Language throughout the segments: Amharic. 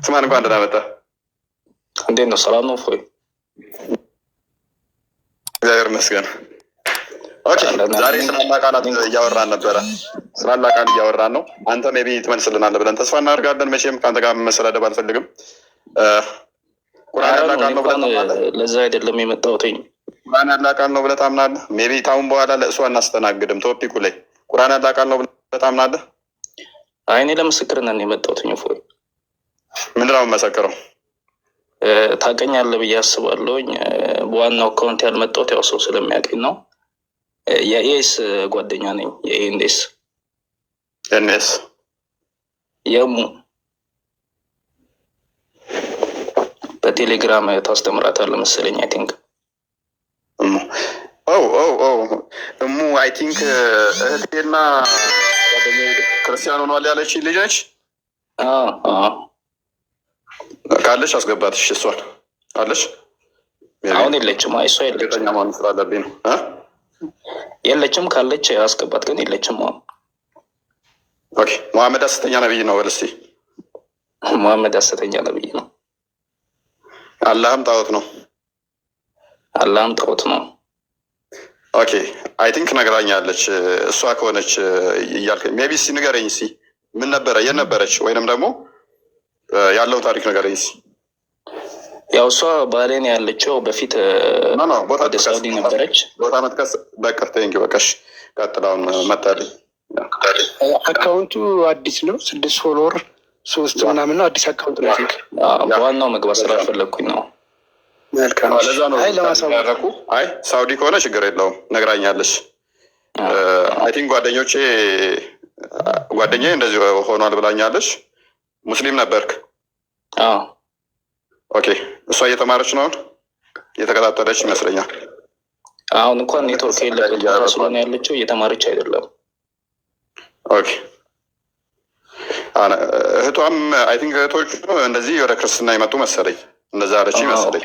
ስማን እንኳን ደህና መጣ። እንዴት ነው? ሰላም ነው ፎይ? እግዚአብሔር ይመስገን። ኦኬ ዛሬ ስላላ ቃላት እያወራን ነበረ። ስላላ ቃል እያወራን ነው። አንተ ሜቢ ትመልስልናለህ ብለን ተስፋ እናደርጋለን። መቼም ከአንተ ጋር መሰዳደብ አልፈልግም። ቁርአን ያላ ቃል ነው ብለህ ታምናለህ? ለዛ አይደለም የመጣሁትኝ። ቁርአን ያላ ቃል ነው ብለህ ታምናለህ? ሜቢ ታውን በኋላ ለእሱ አናስተናግድም። ቶፒኩ ላይ ቁርአን ያላ ቃል ነው ብለህ ታምናለህ? አይ እኔ ለምስክርነት የመጣሁትኝ ፎይ። ምንድን ነው የምመሰክረው? ታውቀኛለህ ብዬ አስባለሁኝ። በዋናው አካውንት ያልመጣሁት ያው ሰው ስለሚያውቀኝ ነው። የኤስ ጓደኛ ነኝ። የኤንኤስ ኤንኤስ የሙ በቴሌግራም ታስተምራታለህ መሰለኝ። አይ ቲንክ እሙ አይ ቲንክ እህቴና ጓደኛዬ ክርስቲያን ሆኗል ያለች ልጅ ነች። ካለች አስገባትሽ። እሷን አለች አሁን የለችም። እሷ የለችም መሆን ስላለብኝ ነው። የለችም ካለች አስገባት፣ ግን የለችም አሁን። ኦኬ መሐመድ ሐሰተኛ ነብይ ነው በል እስኪ። መሐመድ ሐሰተኛ ነብይ ነው። አላህም ጣዖት ነው። አላህም ጣዖት ነው። ኦኬ አይ ቲንክ ነግራኛለች። እሷ ከሆነች እያልከኝ ሜቢ እስኪ ንገረኝ እስኪ ምን ነበረ የነበረች ወይንም ደግሞ ያለው ታሪክ ንገረኝ እስኪ። ያው እሷ ባህሬን ያለችው በፊት ወደ ሳውዲ ነበረች። ቦታ መጥቀስ በቅር ቴንኪ በቃሽ። ቀጥላውን መታልኝ። አካውንቱ አዲስ ነው። 6 ፎሎወር 3 ምናምን ነው። አዲስ አካውንት ነው። በዋናው መግባት ስላልፈለግኩኝ ነው። መልካም ለዛ ነው ያደረኩ። አይ ሳውዲ ከሆነ ችግር የለውም ነግራኛለች። አይ ቲንክ ጓደኛዬ እንደዚህ ሆኗል ብላኛለች። ሙስሊም ነበርክ? ኦኬ እሷ እየተማረች ነው፣ እየተከታተለች ይመስለኛል። አሁን እንኳን ኔትወርክ የለበት ስለሆነ ያለችው እየተማረች አይደለም። ኦኬ እህቷም አይ ቲንክ እህቶቹ እንደዚህ ወደ ክርስትና የመጡ መሰለኝ፣ እንደዛ አለች መሰለኝ።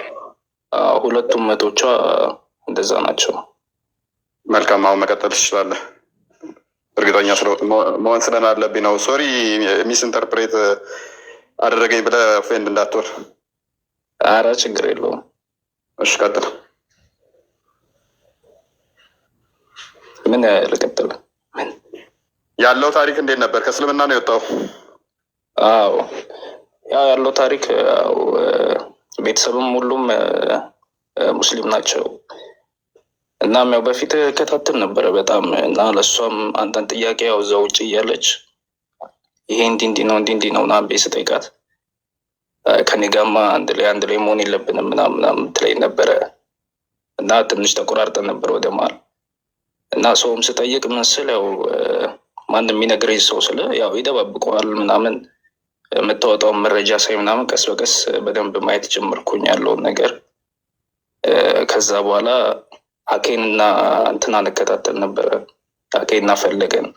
ሁለቱም እህቶቿ እንደዛ ናቸው። መልካም አሁን መቀጠል ትችላለህ። እርግጠኛ መሆን ስለናለብኝ ነው። ሶሪ ሚስ ኢንተርፕሬት አደረገኝ ብለህ ፌንድ እንዳትወር። አረ ችግር የለውም። እሺ ቀጥል። ምን ልቀጥል? ያለው ታሪክ እንዴት ነበር? ከእስልምና ነው የወጣው? አዎ ያው ያለው ታሪክ ቤተሰብም ሁሉም ሙስሊም ናቸው። እናም ያው በፊት ከታተል ነበረ በጣም እና ለእሷም አንዳንድ ጥያቄ ያው እዛ ውጭ እያለች ይሄ እንዲህ ነው ምናምን ቤት ስጠይቃት ከኔ ጋማ አንድ ላይ መሆን የለብንም ምናምን ትለኝ ነበረ እና ትንሽ ተቆራርጠን ነበር ወደ መሀል እና ሰውም ስጠይቅ ምስል ያው ማንም የሚነግረኝ ሰው ስለ ያው ይደባብቀዋል ምናምን የምታወጣውን መረጃ ሳይ ምናምን ቀስ በቀስ በደንብ ማየት ጀመርኩኝ ያለውን ነገር። ከዛ በኋላ አኬንና እንትና እንከታተል ነበረ። አኬንና ፈለገን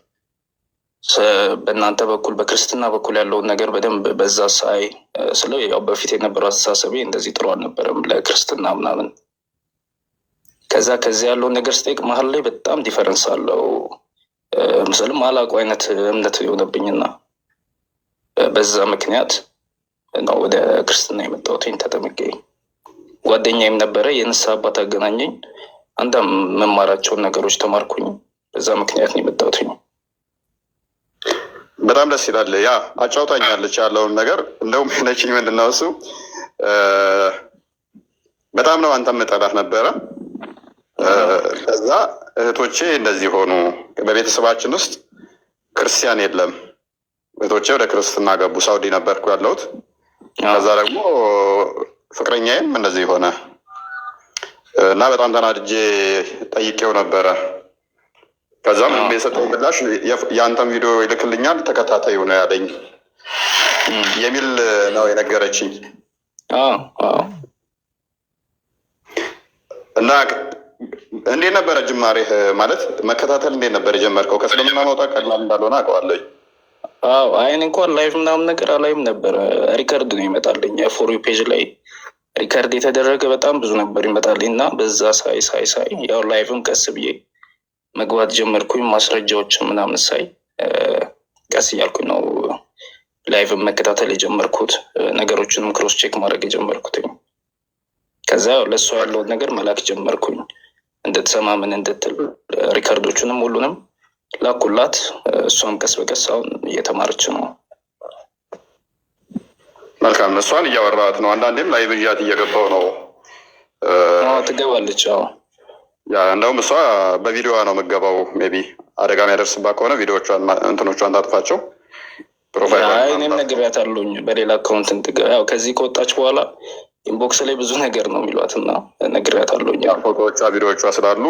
በእናንተ በኩል በክርስትና በኩል ያለውን ነገር በደንብ በዛ ሳይ ስለ ያው በፊት የነበረው አስተሳሰቤ እንደዚህ ጥሩ አልነበረም ለክርስትና ምናምን። ከዚያ ያለውን ነገር ስጠይቅ መሀል ላይ በጣም ዲፈረንስ አለው። ምስልም አላቁ አይነት እምነት የሆነብኝና በዛ ምክንያት ነው ወደ ክርስትና የመጣሁትኝ። ተጠምቄ ጓደኛዬም ነበረ የንስሐ አባት አገናኘኝ። አንድ መማራቸውን ነገሮች ተማርኩኝ። በዛ ምክንያት ነው የመጣሁትኝ። በጣም ደስ ይላል። ያ አጫውታኛለች ያለውን ነገር። እንደውም ነችኝ ምንድነው እሱ በጣም ነው አንተም መጠላት ነበረ። ከዛ እህቶቼ እንደዚህ ሆኑ። በቤተሰባችን ውስጥ ክርስቲያን የለም። እህቶቼ ወደ ክርስትና ገቡ። ሳውዲ ነበርኩ ያለሁት። ከዛ ደግሞ ፍቅረኛዬም እንደዚህ ሆነ እና በጣም ተናድጄ ጠይቄው ነበረ። ከዛም የሰጠው ምላሽ የአንተም ቪዲዮ ይልክልኛል ተከታታይ ነው ያለኝ የሚል ነው የነገረችኝ። እና እንዴት ነበረ ጅማሬህ? ማለት መከታተል እንዴት ነበር የጀመርከው? ከእስልምና መውጣት ቀላል እንዳልሆነ አውቀዋለሁ። አይን እንኳን ላይቭ ምናምን ነገር አላይም ነበረ። ሪከርድ ነው ይመጣልኝ። ፎር ዩ ፔጅ ላይ ሪከርድ የተደረገ በጣም ብዙ ነበር ይመጣልኝ እና በዛ ሳይ ያው ላይቭም ቀስ ብዬ መግባት ጀመርኩኝ። ማስረጃዎችን ምናምን ሳይ ቀስ እያልኩኝ ነው ላይቭን መከታተል የጀመርኩት ነገሮችንም ክሮስ ቼክ ማድረግ የጀመርኩትኝ። ከዛ ለእሷ ያለውን ነገር መላክ ጀመርኩኝ እንድትሰማ ምን እንድትል ሪከርዶቹንም ሁሉንም ላኩላት። እሷም ቀስ በቀስ አሁን እየተማረች ነው። መልካም። እሷን እያወራት ነው። አንዳንዴም ላይ ብያት እየገባው ነው። ትገባለች። ያ እንደውም እሷ በቪዲዮዋ ነው የምገባው። ሜይ ቢ አደጋ የሚያደርስባት ከሆነ ቪዲዮቿን እንትኖቿን ታጥፋቸው። እኔም ነግሬያታለሁኝ በሌላ አካውንት እንትገባ። ያው ከዚህ ከወጣች በኋላ ኢንቦክስ ላይ ብዙ ነገር ነው የሚሏት እና ነግሬያታለሁኝ። ፎቶዎቿ ቪዲዮቿ ስላሉ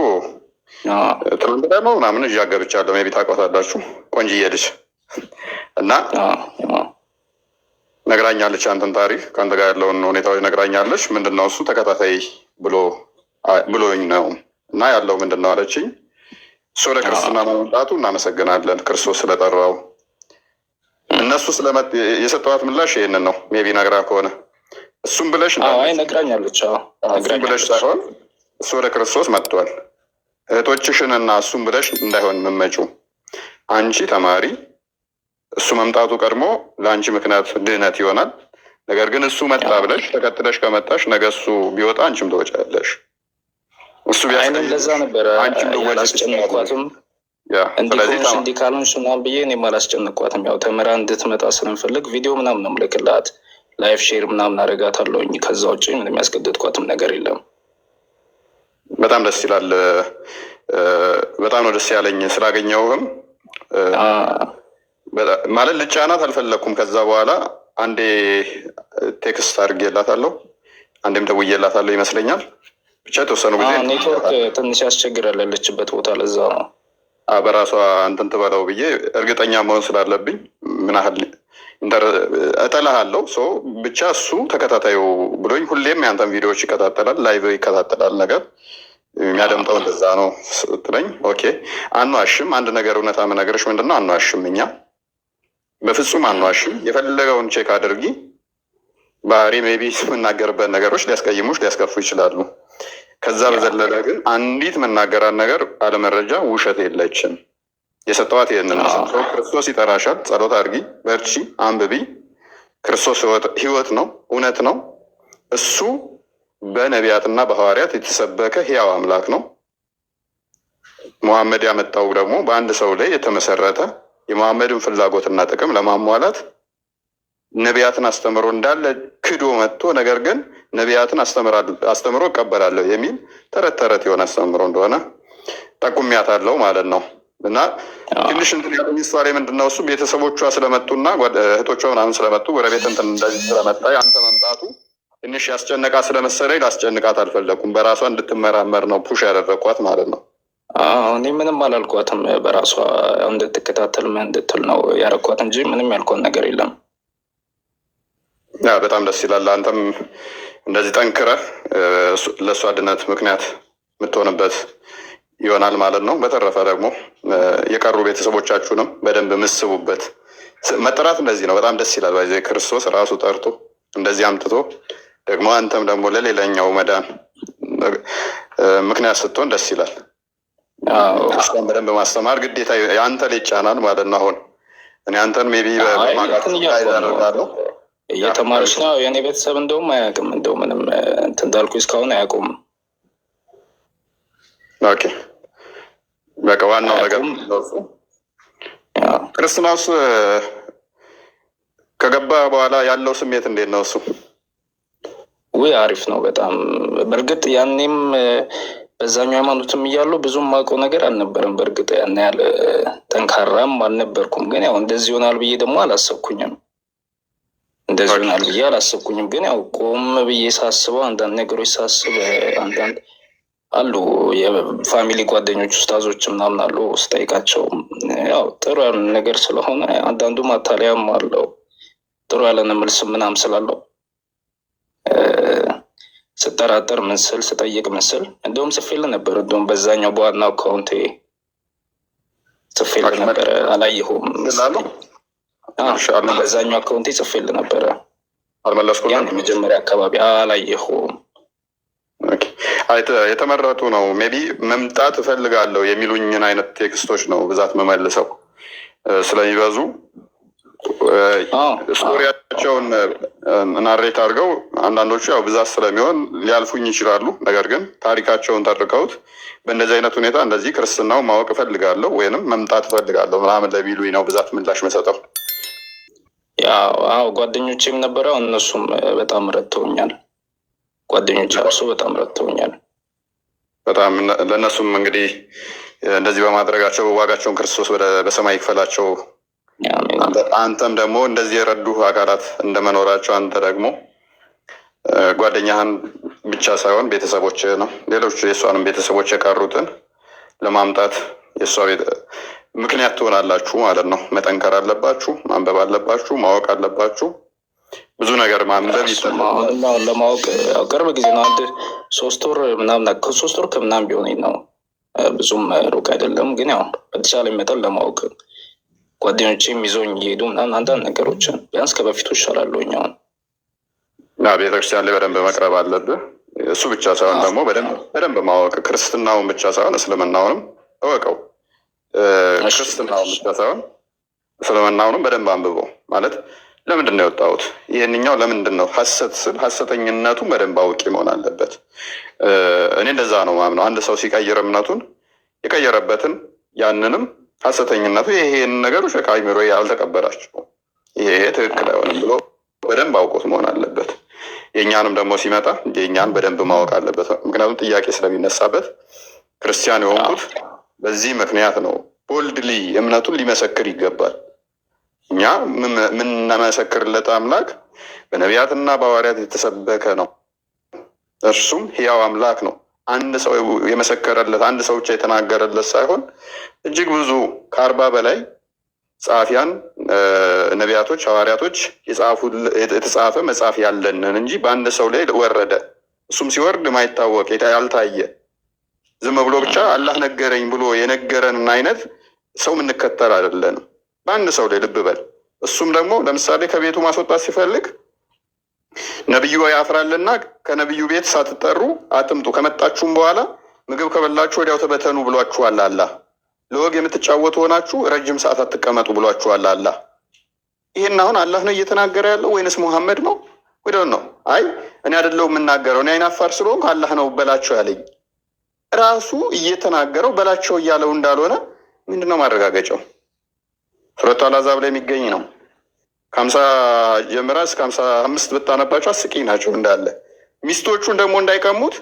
ትናንት ደግሞ ምናምን እያገብቻለሁ። ሜይ ቢ ታውቋታላችሁ። ቆንጅዬ ልጅ እና ነግራኛለች። አንተን ታሪክ ከአንተ ጋር ያለውን ሁኔታዎች ነግራኛለች። ምንድነው እሱ ተከታታይ ብሎኝ ነው እና ያለው ምንድን ነው አለችኝ። እሱ ወደ ክርስትና መምጣቱ እናመሰግናለን፣ ክርስቶስ ስለጠራው። እነሱ የሰጠዋት ምላሽ ይህንን ነው። ሜይ ቢ ነግራ ከሆነ እሱም ብለሽ ነግራኛለች። እሱም ብለሽ ሳይሆን እሱ ወደ ክርስቶስ መጥቷል። እህቶችሽን እና እሱም ብለሽ እንዳይሆን የምመጪው አንቺ ተማሪ፣ እሱ መምጣቱ ቀድሞ ለአንቺ ምክንያት ድህነት ይሆናል። ነገር ግን እሱ መጣ ብለሽ ተከትለሽ ከመጣሽ ነገ እሱ ቢወጣ አንቺም ትወጫለሽ። እሱ ለዛ ነበረ አላስጨነኳትም። እንዲህ ካልሆንሽ ምናምን ብዬ እኔም አላስጨነኳትም። ያው ተምራ እንድትመጣ ስለምፈልግ ቪዲዮ ምናምን ነው የምልክላት፣ ላይፍ ሼር ምናምን አደርጋታለሁኝ። ከዛ ውጭ ምንም ያስገደድኳትም ነገር የለም። በጣም ደስ ይላል። በጣም ነው ደስ ያለኝ ስላገኘውህም። ማለት ልጫናት አልፈለግኩም። ከዛ በኋላ አንዴ ቴክስት አድርጌላታለሁ፣ አንዴም ደውዬላታለሁ ይመስለኛል። ብቻ የተወሰኑ ጊዜ ኔትወርክ ትንሽ ያስቸግራል ያለችበት ቦታ፣ ለዛ ነው በራሷ እንትን ትበለው ብዬ እርግጠኛ መሆን ስላለብኝ ምን ያህል እጠላሃለሁ ሰው ብቻ እሱ ተከታታዩ ብሎኝ ሁሌም ያንተን ቪዲዮዎች ይከታተላል፣ ላይቭ ይከታተላል። ነገር የሚያደምጠው እንደዛ ነው ስትለኝ ኦኬ አንዋሽም። አንድ ነገር እውነታ የምነግርሽ ምንድን ነው፣ አንዋሽም። እኛ በፍጹም አንዋሽም። የፈለገውን ቼክ አድርጊ። ባህሪ ሜይ ቢ የምናገርበት ነገሮች ሊያስቀይሙሽ ሊያስከፉ ይችላሉ። ከዛ በዘለለ ግን አንዲት መናገራን ነገር አለመረጃ ውሸት የለችም። የሰጠዋት ይህንን ሰው ክርስቶስ ይጠራሻል፣ ጸሎት አድርጊ፣ በርቺ፣ አንብቢ። ክርስቶስ ህይወት ነው፣ እውነት ነው። እሱ በነቢያትና በሐዋርያት የተሰበከ ህያው አምላክ ነው። መሐመድ ያመጣው ደግሞ በአንድ ሰው ላይ የተመሰረተ የመሐመድን ፍላጎትና ጥቅም ለማሟላት ነቢያትን አስተምሮ እንዳለ ክዶ መጥቶ ነገር ግን ነቢያትን አስተምሮ እቀበላለሁ የሚል ተረት የሆነ አስተምሮ እንደሆነ ጠቁሚያታለሁ ማለት ነው። እና ትንሽ እንትን ያለኝ እሷ ላይ ምንድነው እሱ ቤተሰቦቿ ስለመጡና እህቶቿ ምናምን ስለመጡ ጎረቤት እንትን እንደዚህ ስለመጣ አንተ መምጣቱ ትንሽ ያስጨነቃ ስለመሰለኝ ላስጨንቃት አልፈለኩም። በራሷ እንድትመራመር ነው ፑሽ ያደረኳት ማለት ነው። እኔ ምንም አላልኳትም። በራሷ እንድትከታተል ምን እንድትል ነው ያረኳት እንጂ ምንም ያልኳት ነገር የለም። በጣም ደስ ይላል። አንተም እንደዚህ ጠንክረህ ለእሷ ድነት ምክንያት የምትሆንበት ይሆናል ማለት ነው። በተረፈ ደግሞ የቀሩ ቤተሰቦቻችሁንም በደንብ ምስቡበት። መጠራት እንደዚህ ነው። በጣም ደስ ይላል። ባይዘ ክርስቶስ ራሱ ጠርቶ እንደዚህ አምጥቶ ደግሞ አንተም ደግሞ ለሌላኛው መዳን ምክንያት ስትሆን ደስ ይላል። እሷን በደንብ ማስተማር ግዴታ የአንተ ላይ ይጫናል ማለት ነው። አሁን እኔ አንተን ሜይ ቢ በማቃት ያደርጋለሁ እየተማረች ነው። የእኔ ቤተሰብ እንደውም አያውቅም። እንደው ምንም እንትን እንዳልኩ እስካሁን አያውቁም። ኦኬ በቃ ዋናው ነገር ክርስትና ውስጥ ከገባ በኋላ ያለው ስሜት እንዴት ነው? እሱ አሪፍ ነው በጣም። በእርግጥ ያኔም በዛኛው ሃይማኖትም እያለው ብዙም ማውቀው ነገር አልነበረም። በእርግጥ ያን ያህል ጠንካራም አልነበርኩም። ግን ያው እንደዚህ ይሆናል ብዬ ደግሞ አላሰብኩኝም። ግን ያው ቆም ብዬ ሳስበው አንዳንድ ነገሮች ሳስብ አንዳንድ አሉ የፋሚሊ ጓደኞች ኡስታዞች ምናምን አሉ ስጠይቃቸው ያው ጥሩ ያለ ነገር ስለሆነ አንዳንዱ ማታለያም አለው ጥሩ ያለን መልስ ምናምን ስላለው ስጠራጠር ምስል ስጠይቅ ምስል እንደውም ጽፌልህ ነበር። እንደውም በዛኛው በዋናው አካውንቴ ጽፌልህ ነበረ፣ አላየሁም። በዛኛው አካውንቴ ጽፌልህ ነበረ፣ አልመለስኩም። ያን የመጀመሪያ አካባቢ አላየሁም። የተመረጡ ነው ሜይ ቢ መምጣት እፈልጋለሁ የሚሉኝን አይነት ቴክስቶች ነው ብዛት መመልሰው ስለሚበዙ ስቶሪያቸውን ናሬት አድርገው አንዳንዶቹ ያው ብዛት ስለሚሆን ሊያልፉኝ ይችላሉ። ነገር ግን ታሪካቸውን ተርከውት በእንደዚህ አይነት ሁኔታ እንደዚህ ክርስትናው ማወቅ እፈልጋለሁ ወይንም መምጣት እፈልጋለሁ ምናምን ለቢሉኝ ነው ብዛት ምላሽ መሰጠው። ያው ጓደኞቼም ነበረ፣ እነሱም በጣም ረድተውኛል። ጓደኞች እርሱ በጣም ረድተውኛል። በጣም ለእነሱም እንግዲህ እንደዚህ በማድረጋቸው ዋጋቸውን ክርስቶስ በሰማይ ይክፈላቸው። አንተም ደግሞ እንደዚህ የረዱ አካላት እንደመኖራቸው አንተ ደግሞ ጓደኛህን ብቻ ሳይሆን ቤተሰቦች ነው ሌሎች የእሷንም ቤተሰቦች የቀሩትን ለማምጣት የእሷ ምክንያት ትሆናላችሁ ማለት ነው። መጠንከር አለባችሁ፣ ማንበብ አለባችሁ፣ ማወቅ አለባችሁ። ብዙ ነገር ማንበብ ይጠላል። ለማወቅ ቅርብ ጊዜ ነው፣ አንድ 3 ወር ምናምን 3 ወር ከምናምን ቢሆነኝ ነው። ብዙም ሩቅ አይደለም፣ ግን ያው በተቻለ መጠን ለማወቅ ጓደኞቼም ይዞኝ እየሄዱ ምናምን አንዳንድ ነገሮችን ቢያንስ ከበፊቱ ይሻላለሁኝ። አሁን ቤተክርስቲያን ላይ በደንብ መቅረብ አለብህ። እሱ ብቻ ሳይሆን ደግሞ በደንብ ማወቅ፣ ክርስትናውን ብቻ ሳይሆን እስልምናውንም እወቀው። ክርስትናውን ብቻ ሳይሆን እስልምናውንም በደንብ አንብበው። ማለት ለምንድን ነው የወጣሁት? ይህንኛው ለምንድን ነው ሀሰት ስል ሀሰተኝነቱን በደንብ አውቂ መሆን አለበት። እኔ እንደዛ ነው ማምነው። አንድ ሰው ሲቀይር እምነቱን የቀየረበትን ያንንም ሀሰተኝነቱ ይሄን ነገሮች ከአይምሮ ያልተቀበላቸው ይሄ ትክክል አይሆንም ብሎ በደንብ አውቆት መሆን አለበት። የእኛንም ደግሞ ሲመጣ የእኛን በደንብ ማወቅ አለበት። ምክንያቱም ጥያቄ ስለሚነሳበት ክርስቲያን የሆንኩት በዚህ ምክንያት ነው። ቦልድሊ እምነቱን ሊመሰክር ይገባል። እኛ የምንመሰክርለት አምላክ በነቢያትና በሐዋርያት የተሰበከ ነው። እርሱም ሕያው አምላክ ነው። አንድ ሰው የመሰከረለት አንድ ሰው ብቻ የተናገረለት ሳይሆን እጅግ ብዙ ከ40 በላይ ጸሐፊያን፣ ነቢያቶች፣ ሐዋርያቶች የተጻፈ መጽሐፍ ያለንን እንጂ በአንድ ሰው ላይ ወረደ። እሱም ሲወርድ ማይታወቅ ያልታየ ዝም ብሎ ብቻ አላህ ነገረኝ ብሎ የነገረንን አይነት ሰው የምንከተል አይደለንም። በአንድ ሰው ላይ ልብ በል። እሱም ደግሞ ለምሳሌ ከቤቱ ማስወጣት ሲፈልግ ነቢዩ ያፍራልና ከነቢዩ ቤት ሳትጠሩ አትምጡ፣ ከመጣችሁም በኋላ ምግብ ከበላችሁ ወዲያው ተበተኑ ብሏችኋል አላህ። ለወግ የምትጫወቱ ሆናችሁ ረጅም ሰዓት አትቀመጡ ብሏችኋል አላህ። ይህን አሁን አላህ ነው እየተናገረ ያለው ወይንስ ሙሐመድ ነው? ወደው ነው? አይ እኔ አይደለሁም የምናገረው፣ እኔ አይናፋር ስለሆንኩ አላህ ነው በላቸው ያለኝ። ራሱ እየተናገረው በላቸው እያለው እንዳልሆነ ምንድነው ማረጋገጫው? ሱረቱ አልአሕዛብ ላይ የሚገኝ ነው። ከ50 ጀምራ እስከ 55 ብታነባቸው አስቂኝ ናቸው እንዳለ። ሚስቶቹን ደግሞ እንዳይቀሙት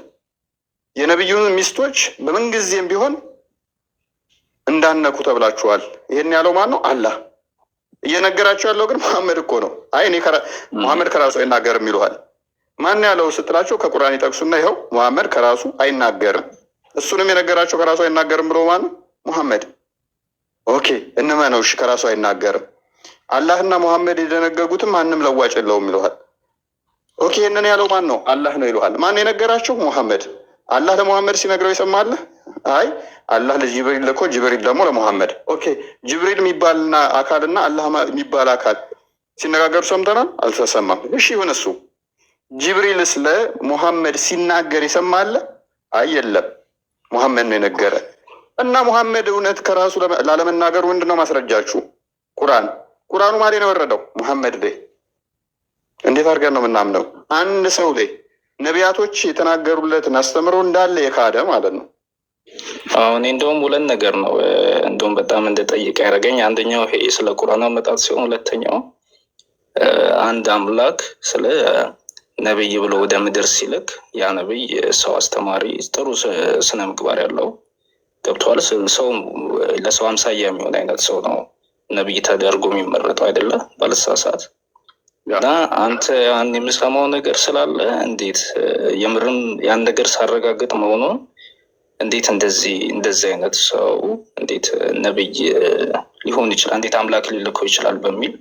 የነቢዩን ሚስቶች በምንጊዜም ቢሆን እንዳነኩ ተብላችኋል። ይሄን ያለው ማን ነው? አላህ። እየነገራቸው ያለው ግን መሐመድ እኮ ነው። አይ እኔ መሐመድ ከራሱ አይናገርም ይሉሃል። ማን ያለው ስትላቸው ከቁርአን ይጠቅሱና ይኸው መሐመድ ከራሱ አይናገርም። እሱንም የነገራቸው ከራሱ አይናገርም ብሎ ማን? መሐመድ። ኦኬ እንመነው። እሺ ከራሱ አይናገርም። አላህና መሐመድ የደነገጉትም ማንም ለዋጭ የለውም ይሉሃል። ኦኬ ይህንን ያለው ማን ነው? አላህ ነው ይሉሃል። ማን የነገራቸው? መሐመድ። አላህ ለመሐመድ ሲነግረው ይሰማለህ? አይ አላህ ለጅብሪል ልኮ ጅብሪል ደግሞ ለመሐመድ። ኦኬ ጅብሪል የሚባልና አካልና አላህ የሚባል አካል ሲነጋገሩ ሰምተናል? አልተሰማም። እሺ ይሁን። እሱ ጅብሪልስ ለሙሐመድ ሲናገር ይሰማለ? አይ የለም፣ ሙሐመድ ነው የነገረ። እና ሙሐመድ እውነት ከራሱ ላለመናገሩ ምንድነው ማስረጃችሁ? ቁርአኑ ማን ነው የወረደው? ሙሐመድ ላይ። እንዴት አድርገን ነው የምናምነው? አንድ ሰው ላይ ነቢያቶች የተናገሩለትን አስተምሮ እንዳለ የካደ ማለት ነው። አሁን እንደውም 2 ነገር ነው እንደውም በጣም እንደጠይቅ ያደረገኝ። አንደኛው ይሄ ስለ ቁርአን አመጣጥ ሲሆን፣ ሁለተኛው አንድ አምላክ ስለ ነብይ ብሎ ወደ ምድር ሲልክ ያ ነብይ ሰው አስተማሪ፣ ጥሩ ስነ ምግባር ያለው ገብቷል። ሰው ለሰው አምሳያ የሚሆን አይነት ሰው ነው ነብይ ተደርጎ የሚመረጠው አይደለ? ባልሳሳት። እና አንተ ያን የምሰማው ነገር ስላለ እንዴት የምርም ያን ነገር ሳረጋግጥ መሆኑን እንዴት እንደዚህ አይነት ሰው እንዴት ነብይ ሊሆን ይችላል? እንዴት አምላክ ሊልከው ይችላል? በሚል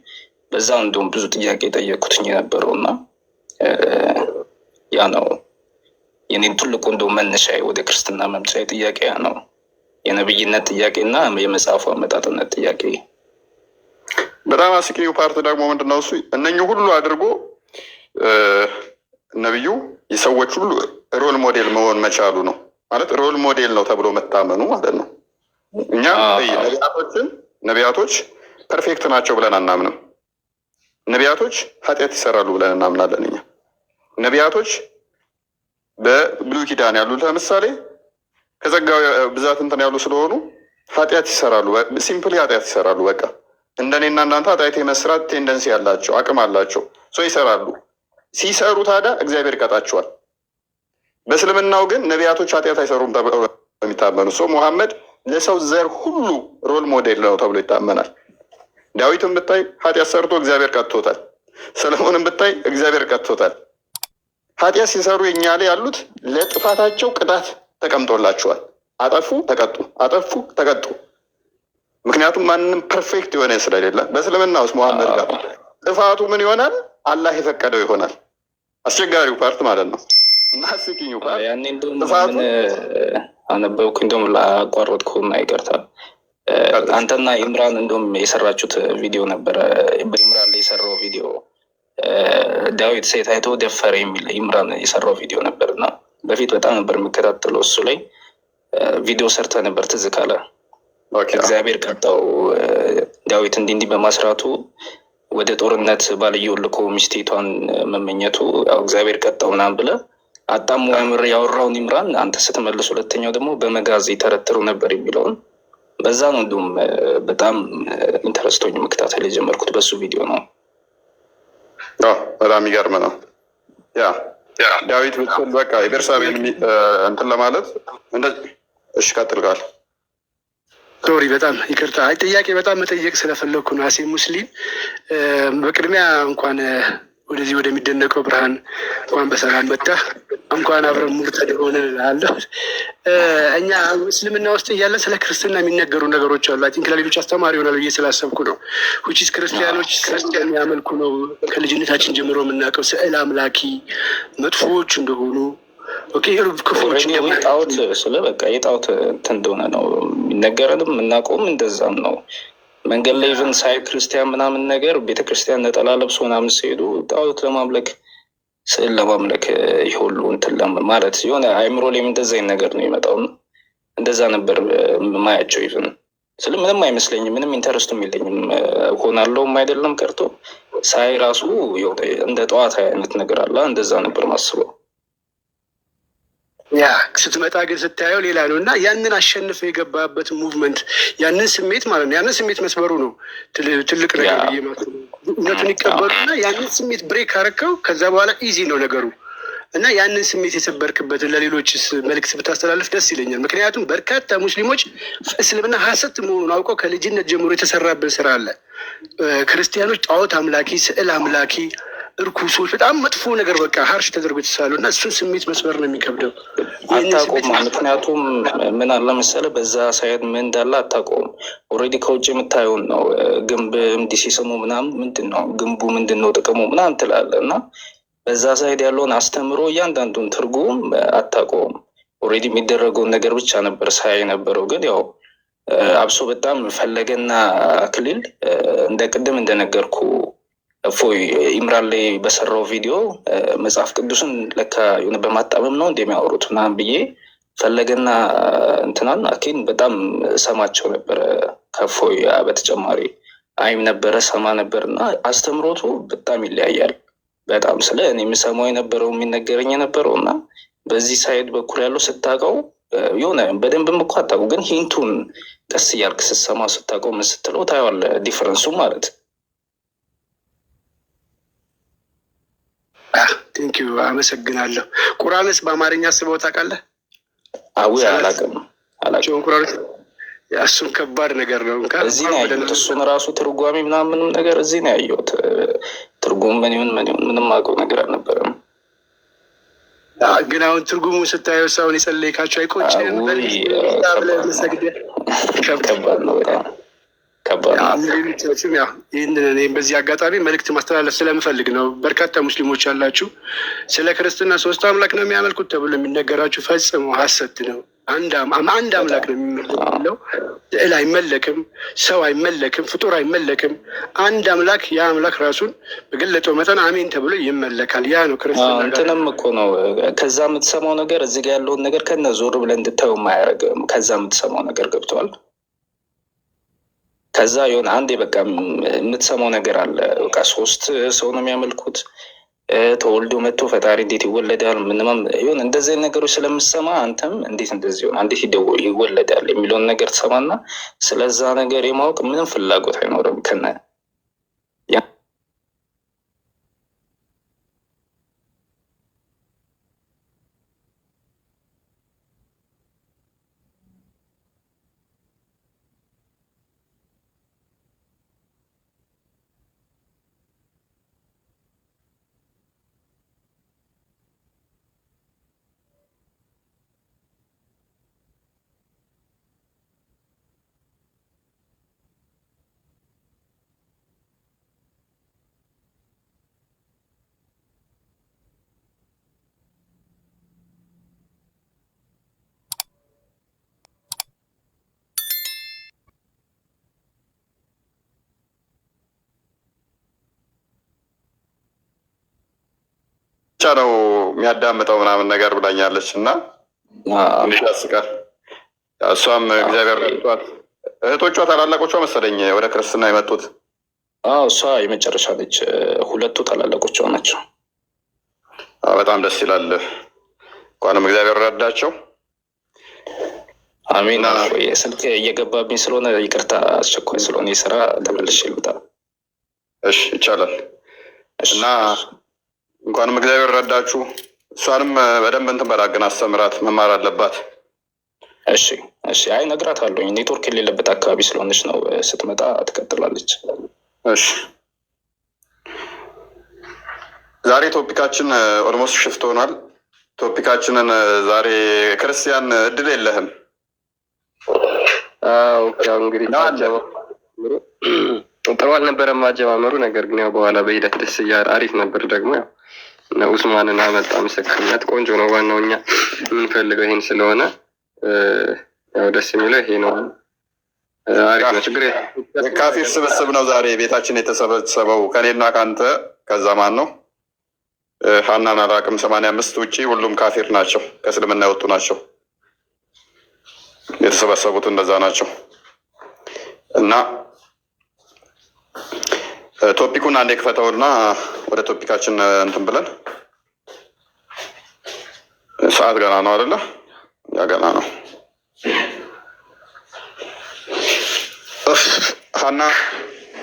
በዛ እንደውም ብዙ ጥያቄ ጠየቅኩትኝ የነበረው እና ያ ነው የኔን ትልቁ እንደውም መነሻዬ ወደ ክርስትና መምጫዬ ጥያቄ ያ ነው። የነብይነት ጥያቄና የመጽሐፉ አመጣጥነት ጥያቄ። በጣም አስቂኙ ፓርት ደግሞ ምንድነው? እሱ እነኚህ ሁሉ አድርጎ ነብዩ የሰዎች ሁሉ ሮል ሞዴል መሆን መቻሉ ነው ማለት ሮል ሞዴል ነው ተብሎ መታመኑ ማለት ነው። እኛ ነቢያቶች ፐርፌክት ናቸው ብለን አናምንም። ነቢያቶች ኃጢአት ይሰራሉ ብለን እናምናለን እኛ። ነቢያቶች በብሉይ ኪዳን ያሉ ለምሳሌ ከጸጋው ብዛት እንትን ያሉ ስለሆኑ ኃጢአት ይሰራሉ። ሲምፕሊ ኃጢአት ይሰራሉ። በቃ እንደኔና እናንተ ኃጢአት የመስራት ቴንደንሲ ያላቸው አቅም አላቸው። ሰው ይሰራሉ። ሲሰሩ ታዲያ እግዚአብሔር ይቀጣቸዋል። በእስልምናው ግን ነቢያቶች ኃጢአት አይሰሩም ተብለው የሚታመኑ ሰው ሙሐመድ ለሰው ዘር ሁሉ ሮል ሞዴል ነው ተብሎ ይታመናል። ዳዊትን ብታይ ኃጢአት ሰርቶ እግዚአብሔር ቀጥቶታል። ሰለሞንን ብታይ እግዚአብሔር ቀጥቶታል። ኃጢአት ሲሰሩ የኛ ላይ ያሉት ለጥፋታቸው ቅጣት ተቀምጦላቸዋል። አጠፉ ተቀጡ፣ አጠፉ ተቀጡ። ምክንያቱም ማንም ፐርፌክት የሆነ ስለሌለ በእስልምና ውስጥ ሙሐመድ ጋር ጥፋቱ ምን ይሆናል? አላህ የፈቀደው ይሆናል። አስቸጋሪው ፓርት ማለት ነው። ማስኪኙ ፓርት ያኔ እንደውም ምን አነበብኩ፣ እንደውም ላቋረጥኩና ይቅርታ። አንተና ኢምራን እንደውም የሰራችሁት ቪዲዮ ነበረ። በኢምራን ላይ የሰራው ቪዲዮ ዳዊት ሴት አይቶ ደፈረ የሚል ኢምራን የሰራው ቪዲዮ ነበር እና በፊት በጣም ነበር የሚከታተለው። እሱ ላይ ቪዲዮ ሰርተ ነበር፣ ትዝ ካለ። እግዚአብሔር ቀጣው ዳዊት እንዲህ በማስራቱ ወደ ጦርነት ባልየው ልኮ ሚስቴቷን መመኘቱ ያው እግዚአብሔር ቀጣው ምናምን ብለህ አጣሙ ያምር ያወራውን ኢምራን አንተ ስትመልስ፣ ሁለተኛው ደግሞ በመጋዝ ተረትሩ ነበር የሚለውን በዛ ነው። እንዲሁም በጣም ኢንተረስቶኝ መከታተል የጀመርኩት በሱ ቪዲዮ ነው። በጣም የሚገርም ነው። ያ ዳዊት ብትል በቃ የቤርሳቤን እንትን ለማለት እሺ፣ ቀጥልቃል። ሶሪ፣ በጣም ይቅርታ። ጥያቄ በጣም መጠየቅ ስለፈለግኩ ነው። አሴ ሙስሊም፣ በቅድሚያ እንኳን ወደዚህ ወደሚደነቀው ብርሃን እንኳን በሰላም መጣህ። እንኳን አብረን ሙርተድ ሆነን እልሃለሁ። እኛ እስልምና ውስጥ እያለ ስለ ክርስትና የሚነገሩ ነገሮች አሉ። አይ ቲንክ ለሌሎች አስተማሪ ይሆናል ብዬ ስላሰብኩ ነው። ውጪስ ክርስቲያኖች ክርስቲያን የሚያመልኩ ነው ከልጅነታችን ጀምሮ የምናውቀው ስዕል አምላኪ መጥፎዎች እንደሆኑ ክፉዎች ጣዖት ስለ በቃ የጣዖት እንትን እንደሆነ ነው የሚነገረንም የምናውቀውም እንደዛም ነው። መንገድ ላይ ኢቨን ሳይ ክርስቲያን ምናምን ነገር ቤተክርስቲያን ነጠላ ለብሶ ምናምን ሲሄዱ ጣዖት ለማምለክ ስዕል ለማምለክ ይሁሉ እንትን ማለት የሆነ አይምሮ ላይም እንደዛ አይነት ነገር ነው የሚመጣው። እንደዛ ነበር ማያቸው። ኢቨን ስለ ምንም አይመስለኝም፣ ምንም ኢንተረስቱም የለኝም። ሆናለሁም አይደለም ቀርቶ ሳይ ራሱ እንደ ጠዋት አይነት ነገር አለ። እንደዛ ነበር ማስበው። ያ ስትመጣ ግን ስታየው ሌላ ነው እና ያንን አሸንፈ የገባበት ሙቭመንት ያንን ስሜት ማለት ነው። ያንን ስሜት መስበሩ ነው ትልቅ ነገር ብዬ ማለት ነው። እውነቱን ይቀበሉና ያንን ስሜት ብሬክ አረከው። ከዛ በኋላ ኢዚ ነው ነገሩ እና ያንን ስሜት የሰበርክበትን ለሌሎችስ መልዕክት ብታስተላልፍ ደስ ይለኛል። ምክንያቱም በርካታ ሙስሊሞች እስልምና ሀሰት መሆኑን አውቀው ከልጅነት ጀምሮ የተሰራብን ስራ አለ። ክርስቲያኖች ጣዖት አምላኪ፣ ስዕል አምላኪ፣ እርኩሶች፣ በጣም መጥፎ ነገር በቃ ሀርሽ ተደርጎ የተሳሉ እና እሱን ስሜት መስበር ነው የሚከብደው። አታውቀውም። ምክንያቱም ምን አለ መሰለህ በዛ ሳይድ ምን እንዳለ አታውቀውም። ኦልሬዲ ከውጭ የምታየውን ነው። ግንብ እንዲህ ሲስሙ ምናምን ምንድን ነው ግንቡ ምንድን ነው ጥቅሙ ምናምን ትላለህ እና በዛ ሳይድ ያለውን አስተምሮ እያንዳንዱን ትርጉም አታውቀውም። ኦልሬዲ የሚደረገውን ነገር ብቻ ነበር ሳይ ነበረው። ግን ያው አብሶ በጣም ፈለገና አክሊል እንደ ቅድም እንደነገርኩ እፎይ ኢምራን ላይ በሰራው ቪዲዮ መጽሐፍ ቅዱስን ለካ የሆነ በማጣመም ነው እንደሚያወሩት ምናምን ብዬ ፈለገና እንትናን አኪን በጣም ሰማቸው ነበረ። ከእፎይ በተጨማሪ አይም ነበረ ሰማ ነበር እና አስተምሮቱ በጣም ይለያያል። በጣም ስለ እኔ የምሰማው የነበረው የሚነገረኝ የነበረው እና በዚህ ሳይድ በኩል ያለው ስታውቀው የሆነ በደንብም እኮ አታውቀው፣ ግን ሂንቱን ቀስ እያልክ ስትሰማ ስታውቀው ምን ስትለው ታየዋለህ ዲፍረንሱ ማለት። ቴንኪዩ አመሰግናለሁ። ቁርአንስ በአማርኛ አስበው ታውቃለህ? አዊ አላውቅም። ቁርአን እሱን ከባድ ነገር ነው። እዚህ ነው ያየሁት። እሱን ራሱ ትርጓሜ ምናምንም ነገር እዚህ ነው ያየሁት። ትርጉም ምን ይሁን ምንም አውቀው ነገር አልነበረም። ግን አሁን ትርጉሙ ስታየው ሰውን የጸለይካቸው አይቆጭም? ከባድ ነው በጣም ከባድ ነው። ይህንን በዚህ አጋጣሚ መልዕክት ማስተላለፍ ስለምፈልግ ነው። በርካታ ሙስሊሞች ያላችሁ ስለ ክርስትና ሶስት አምላክ ነው የሚያመልኩት ተብሎ የሚነገራችሁ ፈጽሞ ሀሰት ነው። አንድ አምላክ ነው የሚመለከው። ስዕል አይመለክም፣ ሰው አይመለክም፣ ፍጡር አይመለክም። አንድ አምላክ፣ ያ አምላክ ራሱን በገለጠው መጠን አሜን ተብሎ ይመለካል። ያ ነው ክርስትና። እንትንም እኮ ነው ከዛ የምትሰማው ነገር እዚህ ጋር ያለውን ነገር ከነ ዞር ብለን እንድታየው የማያደርግም። ከዛ የምትሰማው ነገር ገብተዋል። ከዛ የሆነ አንዴ በቃ የምትሰማው ነገር አለ። በቃ 3 ሰው ነው የሚያመልኩት፣ ተወልዶ መጥቶ ፈጣሪ እንዴት ይወለዳል ምንም ይሁን እንደዚህ ነገሮች ስለምሰማ አንተም እንዴት እንደዚህ ሆነ እንዴት ይወለዳል የሚለውን ነገር ትሰማና ስለዛ ነገር የማወቅ ምንም ፍላጎት አይኖርም ከነ ብቻ ነው የሚያዳምጠው ምናምን ነገር ብላኛለች እና ትንሽ ያስቃል። እሷም እግዚአብሔር ረድቷት እህቶቿ ታላላቆቿ መሰለኝ ወደ ክርስትና የመጡት። እሷ የመጨረሻ ልጅ፣ 2 ታላላቆቿ ናቸው። በጣም ደስ ይላል። እንኳንም እግዚአብሔር ረዳቸው። አሜን። ስልክ እየገባብኝ ስለሆነ ይቅርታ፣ አስቸኳይ ስለሆነ የስራ ተመልሼ ልምጣ። እሺ ይቻላል። እና እንኳንም እግዚአብሔር ረዳችሁ። እሷንም በደንብ እንትን በላ ግን አስተምራት፣ መማር አለባት። እሺ እሺ። አይ እነግራታለሁ። ኔትወርክ የሌለበት አካባቢ ስለሆነች ነው። ስትመጣ ትቀጥላለች። እሺ። ዛሬ ቶፒካችን ኦልሞስት ሽፍት ሆኗል። ቶፒካችንን ዛሬ ክርስቲያን እድል የለህም። እንግዲህ ጥሩ አልነበረም ማጀማመሩ። ነገር ግን ያው በኋላ በሂደት ደስ እያለ አሪፍ ነበር። ደግሞ ያው ኡስማንን አመጣ ምስክርነት ቆንጆ ነው። ዋናው እኛ የምንፈልገው ይሄን ስለሆነ ያው ደስ የሚለው ይሄ ነው። አሪፍ ነው። ችግር የካፊር ስብስብ ነው ዛሬ ቤታችን የተሰበሰበው ከኔና ከአንተ ከዛ ማን ነው ሀናን አላቅም 85 ውጪ ሁሉም ካፊር ናቸው። ከእስልምና የወጡ ናቸው የተሰበሰቡት፣ እንደዛ ናቸው። እና ቶፒኩን አንዴ ክፈተውና ወደ ቶፒካችን እንትን ብለን ሰዓት ገና ነው አይደለ? ያ ገና ነው። ሀና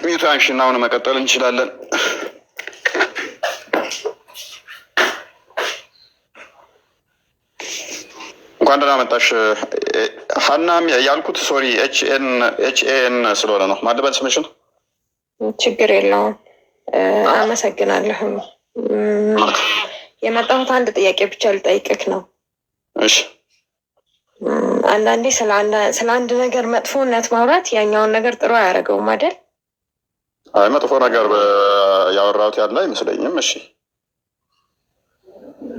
ሚዩታንሽን አሁን መቀጠል እንችላለን። እንኳን ደህና መጣሽ ሀናም ያልኩት ሶሪ ኤችኤን ስለሆነ ነው። ማለበል ስምሽን ችግር የለውም። አመሰግናለሁ። የመጣሁት አንድ ጥያቄ ብቻ ልጠይቅህ ነው። እሺ። አንዳንዴ ስለ አንድ ነገር መጥፎነት ማውራት ያኛውን ነገር ጥሩ አያደርገውም አይደል? አይ መጥፎ ነገር ያወራሁት ያለ አይመስለኝም። እሺ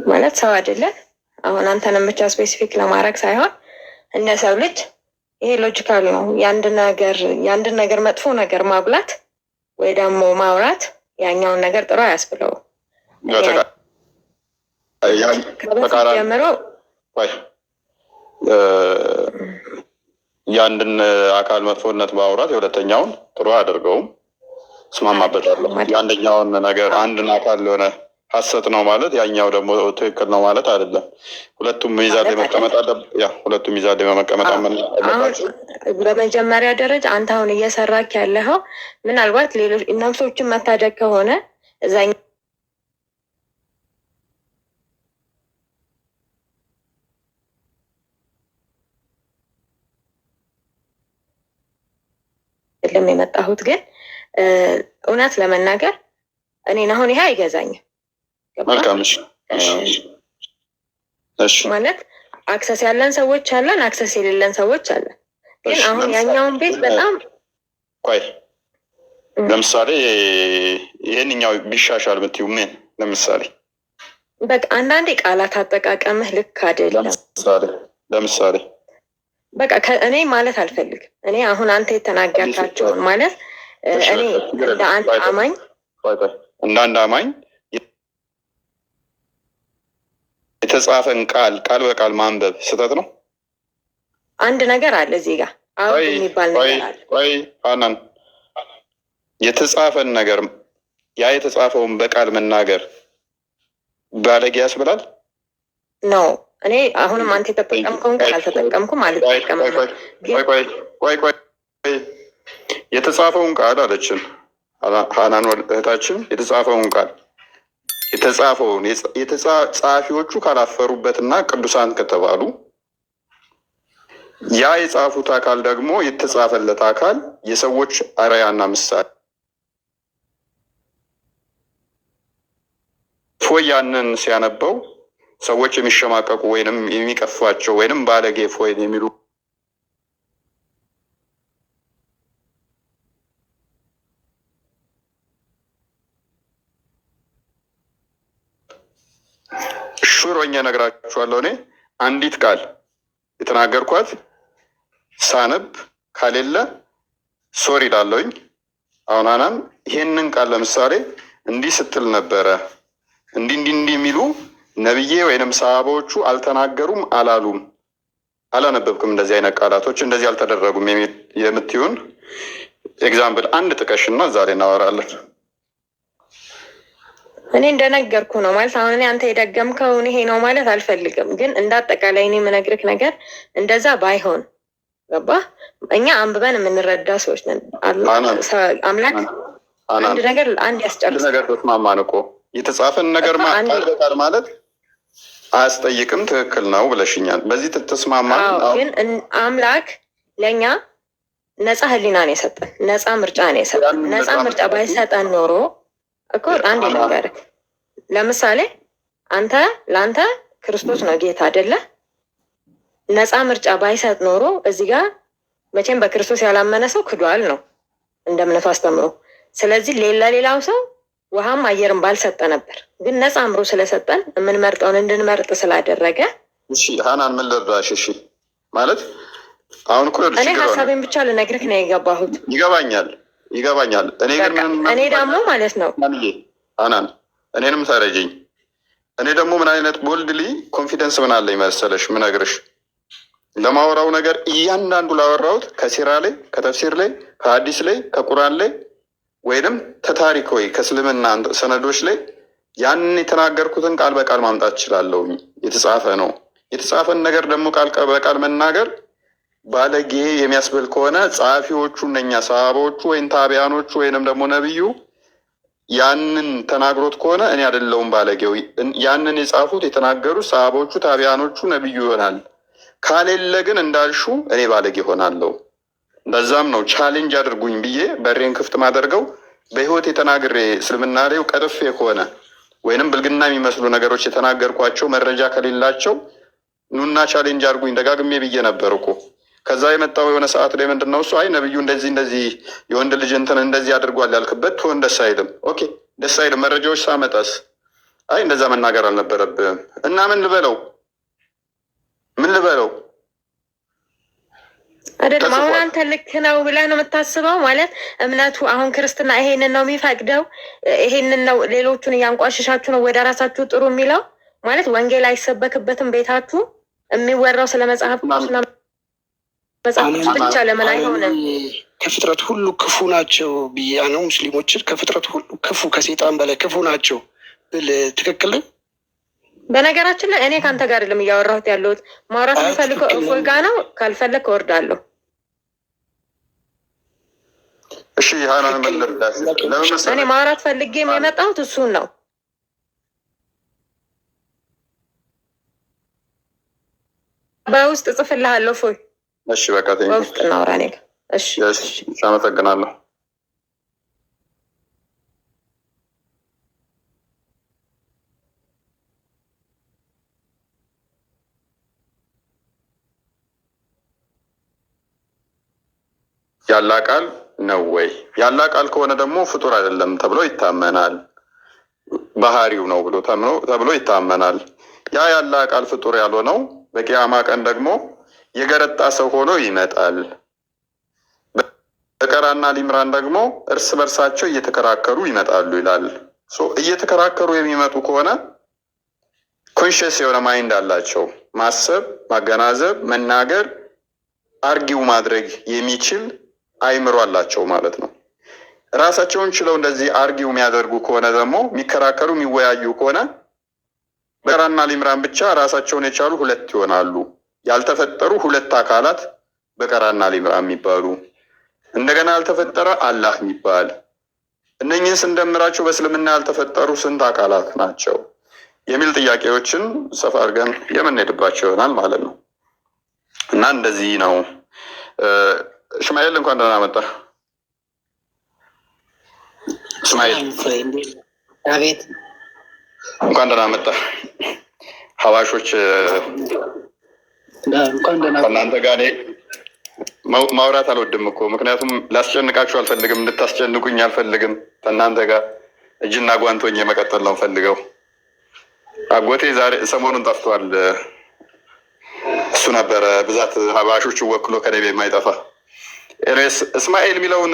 ማለት ሰው አይደለም። አሁን አንተንም ብቻ ስፔሲፊክ ለማድረግ ሳይሆን እንደ ሰው ልጅ ይሄ ሎጂካል ነው። የአንድን ነገር መጥፎ ነገር ማጉላት ወይ ደግሞ ማውራት ያኛውን ነገር ጥሩ አያስብለው። ጀምሮ የአንድን አካል መጥፎነት ማውራት የሁለተኛውን ጥሩ አያደርገውም። እስማማበታለሁ። የአንደኛውን ነገር አንድን አካል የሆነ ሀሰት ነው ማለት ያኛው ደግሞ ትክክል ነው ማለት አይደለም። ሁለቱም ሚዛን ላይ መቀመጥ ሁለቱም ሚዛን ላይ መቀመጥ አለባቸው። በመጀመሪያ ደረጃ አንተ አሁን እየሰራክ ያለኸው ምናልባት ሌሎች ነፍሶችን መታደግ ከሆነ እዛኛ የመጣሁት ግን እውነት ለመናገር እኔን አሁን ይሄ አይገዛኝም። ማለት አክሰስ ያለን ሰዎች አለን፣ አክሰስ የሌለን ሰዎች አለን። ግን አሁን ያኛውን ቤት በጣም ለምሳሌ ይሄንኛው ቢሻሻል ብትዩ ምን ለምሳሌ በቃ አንዳንዴ ቃላት አጠቃቀምህ ልክ አይደለም። ለምሳሌ በቃ እኔ ማለት አልፈልግም። እኔ አሁን አንተ የተናገርካቸውን ማለት እኔ እንደ አንድ አማኝ የተጻፈን ቃል በቃል ማንበብ ስህተት ነው። አንድ ነገር አለ እዚህ ጋር አውድ የሚባል ነገር አለ። ቆይ ሀናን፣ የተጻፈን ነገር ያ የተጻፈውን በቃል መናገር ባለጌ ያስብላል ነው። እኔ አሁንም አንተ የተጠቀምከውን ቃል አልተጠቀምኩም አልተጠቀምም። ቆይ የተጻፈውን ቃል አለችን ሀናን እህታችን፣ የተጻፈውን ቃል የተጻፈውን ጸሐፊዎቹ ካላፈሩበትና ቅዱሳን ከተባሉ ያ የጻፉት አካል ደግሞ የተጻፈለት አካል የሰዎች አርአያና ምሳሌ ፎይ ያንን ሲያነበው ሰዎች የሚሸማቀቁ ወይንም የሚቀፏቸው ወይንም ባለጌ ፎይ የሚሉ ሹሮኛ ነግራችኋለሁ። እኔ አንዲት ቃል የተናገርኳት ሳነብ ካሌለ ሶሪ ላለውኝ። አሁን ሀናን ይሄንን ቃል ለምሳሌ እንዲህ ስትል ነበረ እንዲህ የሚሉ ነብዬ ወይንም ሰሃባዎቹ አልተናገሩም አላሉም፣ አላነበብክም፣ እንደዚህ አይነት ቃላቶች እንደዚህ አልተደረጉም የምትሆን ኤግዛምፕል አንድ ጥቀሽና እዛ ላይ እናወራለን። እኔ እንደነገርኩ ነው ማለት አሁን እኔ አንተ የደገምከውን ይሄ ነው ማለት አልፈልግም፣ ግን እንዳጠቃላይ እኔ የምነግርህ ነገር እንደዛ ባይሆን ገባ። እኛ አንብበን የምንረዳ ሰዎች ነን። አምላክ አንድ ነገር አንድ ያስጨርስ ነገር ተስማማን እኮ የተጻፈን ነገር ቃል ማለት አያስጠይቅም። ትክክል ነው ብለሽኛል። በዚህ ተስማማን። ግን አምላክ ለእኛ ነፃ ህሊና ነው የሰጠን፣ ነፃ ምርጫ ነው የሰጠን። ነፃ ምርጫ ባይሰጠን ኖሮ እኮ አንድ ነገር ለምሳሌ ለአንተ ክርስቶስ ነው ጌታ አይደለ? ነፃ ምርጫ ባይሰጥ ኖሮ እዚህ ጋር መቼም በክርስቶስ ያላመነ ሰው ክዷል ነው እንደ እምነቱ አስተምሮ። ስለዚህ ሌላው ሰው ውሃም አየርም ባልሰጠ ነበር። ግን ነፃ አምሮ ስለሰጠን የምንመርጠውን እንድንመርጥ ስላደረገ። እሺ ሀናን ምን ልርዳሽ? እሺ ማለት አሁን እኮ እኔ ሀሳቤን ብቻ ልነግርህ ነው የገባሁት። ይገባኛል። እኔ ደግሞ ማለት ነው ሀናን እኔንም ተረጅኝ። እኔ ደግሞ ምን አይነት ቦልድሊ ኮንፊደንስ ምን አለኝ መሰለሽ ምነግርሽ፣ ለማወራው ነገር እያንዳንዱ ላወራሁት ከሲራ ላይ ከተፍሲር ላይ ከሀዲስ ላይ ከቁርአን ላይ ወይንም ተታሪክ ወይ ከእስልምና ሰነዶች ላይ ያንን የተናገርኩትን ቃል በቃል ማምጣት እችላለሁ። የተጻፈ ነው። የተጻፈን ነገር ደግሞ ቃል በቃል መናገር ባለጌ የሚያስብል ከሆነ ጸሐፊዎቹ እነኛ ሰሃባዎቹ ወይም ታቢያኖቹ ወይንም ደግሞ ነብዩ ያንን ተናግሮት ከሆነ እኔ አይደለሁም ባለጌው። ያንን የጻፉት የተናገሩት ሰሃባዎቹ ታቢያኖቹ ነብዩ ይሆናል። ካሌለ ግን እንዳልሹ እኔ ባለጌ ሆናለሁ። በዛም ነው ቻሌንጅ አድርጉኝ ብዬ በሬን ክፍት ማደርገው። በህይወት የተናግሬ እስልምና ላይ ቀጥፌ ከሆነ ወይንም ብልግና የሚመስሉ ነገሮች የተናገርኳቸው መረጃ ከሌላቸው ኑና ቻሌንጅ አድርጉኝ ደጋግሜ ብዬ ነበር እኮ። ከዛ የመጣው የሆነ ሰዓት ላይ ምንድን ነው እሱ አይ ነብዩ እንደዚህ የወንድ ልጅ እንትን እንደዚህ አድርጓል ያልክበት ትሆን ደስ አይልም። ኦኬ ደስ አይልም። መረጃዎች ሳመጣስ አይ እንደዛ መናገር አልነበረብህም እና ምን ልበለው አይደለም። አሁን አንተ ልክ ነው ብለህ ነው የምታስበው ማለት እምነቱ አሁን ክርስትና ይሄንን ነው የሚፈቅደው፣ ይሄንን ነው ሌሎቹን እያንቋሸሻችሁ ነው ወደ ራሳችሁ ጥሩ የሚለው ማለት ወንጌል አይሰበክበትም ቤታችሁ የሚወራው ስለ መጽሐፍ ብቻ ለምን አይሆንም? ከፍጥረት ሁሉ ክፉ ናቸው ብያ ነው ሙስሊሞችን ከፍጥረት ሁሉ ክፉ ከሴጣን በላይ ክፉ ናቸው ብል ትክክል። በነገራችን ላይ እኔ ከአንተ ጋር አይደለም እያወራሁት ያለሁት። ማውራት የምፈልገው እፎይ ጋ ነው። ካልፈለግ እወርዳለሁ። እሺ ሀናን መልርዳሽ። እኔ ማውራት ፈልጌ የመጣሁት እሱን ነው። በውስጥ እጽፍልሃለሁ እፎይ። እሺ በቃ በውስጥ እናውራ። እኔ እሺ አመሰግናለሁ። ያላ ቃል ነው ወይ? ያላ ቃል ከሆነ ደግሞ ፍጡር አይደለም ተብሎ ይታመናል። ባህሪው ነው ተብሎ ይታመናል። ያላ ቃል ፍጡር ያልሆነው በቂያማ ቀን ደግሞ የገረጣ ሰው ሆኖ ይመጣል። በቀራና ሊምራን ደግሞ እርስ በርሳቸው እየተከራከሩ ይመጣሉ ይላል። እየተከራከሩ የሚመጡ ከሆነ ኮንሽስ የሆነ ማይንድ አላቸው። ማሰብ፣ ማገናዘብ፣ መናገር አርጊው ማድረግ የሚችል አይምሮ አላቸው ማለት ነው። ራሳቸውን ችለው እንደዚህ አርጊው የሚያደርጉ ከሆነ ደግሞ የሚከራከሩ የሚወያዩ ከሆነ በቀራና ሊምራን ብቻ ራሳቸውን የቻሉ ሁለት ይሆናሉ። ያልተፈጠሩ ሁለት አካላት በቀራና ሊምራን የሚባሉ፣ እንደገና ያልተፈጠረ አላህ የሚባል፣ እነኚህን ስንደምራቸው በእስልምና ያልተፈጠሩ ስንት አካላት ናቸው የሚል ጥያቄዎችን ሰፋ አድርገን የምንሄድባቸው ይሆናል ማለት ነው። እና እንደዚህ ነው። እስማኤል እንኳን ደህና መጣ። እስማኤል አቤት፣ እንኳን ደህና መጣ። ሀዋሾች ከእናንተ ጋር እኔ ማውራት አልወድም እኮ፣ ምክንያቱም ላስጨንቃችሁ አልፈልግም፣ እንድታስጨንቁኝ አልፈልግም። ከእናንተ ጋር እጅና ጓንቶኝ መቀጠል ነው ፈልገው። አጎቴ ዛሬ ሰሞኑን ጠፍቷል። እሱ ነበረ ብዛት ሀባሾቹ ወክሎ ከኔ የማይጠፋ። ኤሬስ እስማኤል የሚለውን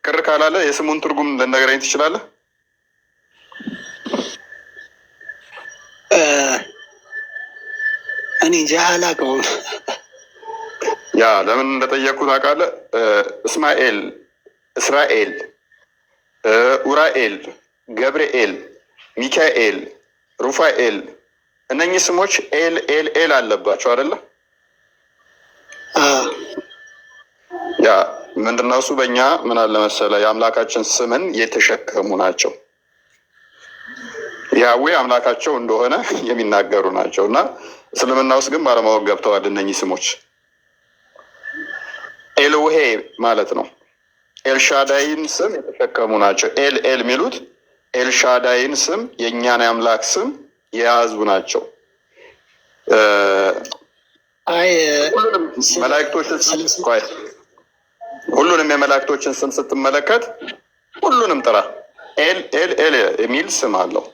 ቅር ካላለ የስሙን ትርጉም ልነግረኝ ትችላለህ? እኔ እንጃ አላውቀውም። ያ ለምን እንደጠየቅኩ ታውቃለህ? እስማኤል፣ እስራኤል፣ ኡራኤል፣ ገብርኤል፣ ሚካኤል፣ ሩፋኤል እነኚህ ስሞች ኤል ኤል ኤል አለባቸው አይደለ? ያ ምንድነው እሱ? በእኛ ምን አለ መሰለ የአምላካችን ስምን የተሸከሙ ናቸው። ያዌ አምላካቸው እንደሆነ የሚናገሩ ናቸው። እና እስልምና ውስጥ ግን ባለማወቅ ገብተዋል እነኚህ ስሞች። ኤልውሄ ማለት ነው። ኤልሻዳይን ስም የተሸከሙ ናቸው። ኤል ኤል የሚሉት ኤልሻዳይን ስም የእኛን የአምላክ ስም የያዙ ናቸው። ሁሉንም የመላእክቶችን ስም ስትመለከት ሁሉንም ጥራ። ኤል ኤል ኤል የሚል ስም አለው።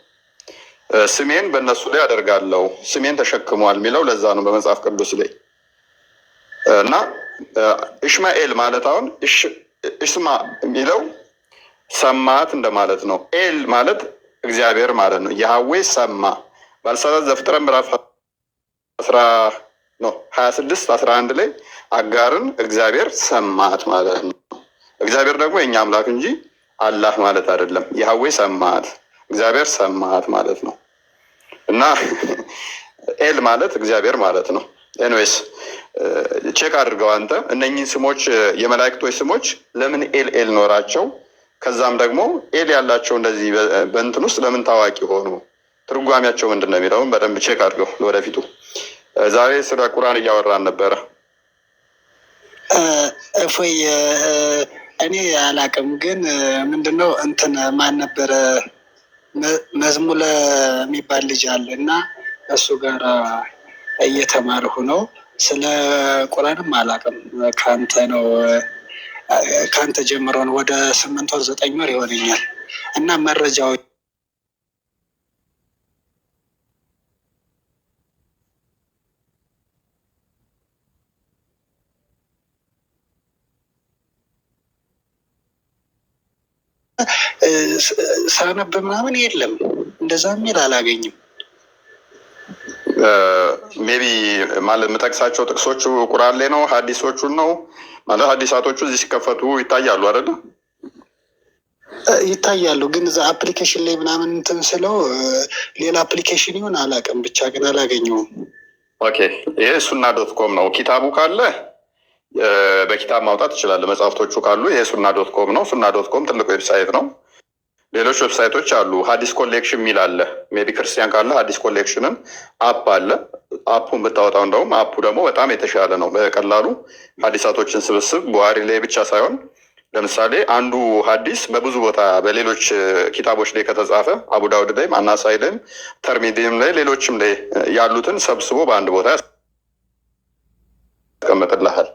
ስሜን በእነሱ ላይ አደርጋለሁ፣ ስሜን ተሸክሟል የሚለው ለዛ ነው በመጽሐፍ ቅዱስ ላይ። እና ኢሽማኤል ማለት አሁን ኢስማ የሚለው ሰማት እንደማለት ነው። ኤል ማለት እግዚአብሔር ማለት ነው። ያህዌ ሰማ። ባልሳሳት ዘፍጥረት ምዕራፍ 26-11 ላይ አጋርን እግዚአብሔር ሰማት ማለት ነው። እግዚአብሔር ደግሞ የኛ አምላክ እንጂ አላህ ማለት አይደለም። ያህዌ ሰማት፣ እግዚአብሔር ሰማት ማለት ነው። እና ኤል ማለት እግዚአብሔር ማለት ነው። ኤንዌስ ቼክ አድርገው አንተ እነኚህን ስሞች የመላእክቶች ስሞች ለምን ኤል ኤል ኖራቸው? ከዛም ደግሞ ኤል ያላቸው እንደዚህ በእንትን ውስጥ ለምን ታዋቂ ሆኑ? ትርጓሜያቸው ምንድን ነው የሚለውን በደንብ ቼክ አድርገው ለወደፊቱ። ዛሬ ስለ ቁርአን እያወራን ነበረ። እፎይ እኔ አላቅም፣ ግን ምንድነው እንትን ማን ነበረ መዝሙለ የሚባል ልጅ አለ እና እሱ ጋር እየተማርሁ ነው። ስለ ቁርአንም አላቅም። ከአንተ ጀምሮ ነው ወደ 8 ወር 9 ወር ይሆነኛል እና መረጃዎች ሳነብ ምናምን የለም እንደዛ የሚል አላገኝም። ሜቢ ማለት የምጠቅሳቸው ጥቅሶቹ ቁርአን ላይ ነው፣ ሀዲሶቹን ነው ማለት ሀዲሳቶቹ እዚህ ሲከፈቱ ይታያሉ አይደለ? ይታያሉ፣ ግን እዛ አፕሊኬሽን ላይ ምናምን እንትን ስለው ሌላ አፕሊኬሽን ይሁን አላውቅም፣ ብቻ ግን አላገኘውም። ኦኬ፣ ይሄ ሱና ዶት ኮም ነው። ኪታቡ ካለ በኪታብ ማውጣት ትችላለህ። መጽሐፍቶቹ ካሉ ይሄ ሱና ዶት ኮም ነው። ሱና ዶት ኮም ትልቅ ዌብሳይት ነው። ሌሎች ዌብሳይቶች አሉ። ሀዲስ ኮሌክሽን የሚል አለ። ሜቢ ክርስቲያን ካለ ሀዲስ ኮሌክሽንን አፕ አለ። አፑን ብታወጣው እንደውም አፑ ደግሞ በጣም የተሻለ ነው። በቀላሉ ሀዲሳቶችን ስብስብ ቡሃሪ ላይ ብቻ ሳይሆን ለምሳሌ አንዱ ሀዲስ በብዙ ቦታ በሌሎች ኪታቦች ላይ ከተጻፈ አቡ ዳውድ ላይም አናሳይ ላይም ተርሚዲም ላይ ሌሎችም ላይ ያሉትን ሰብስቦ በአንድ ቦታ ያስቀምጥልሃል።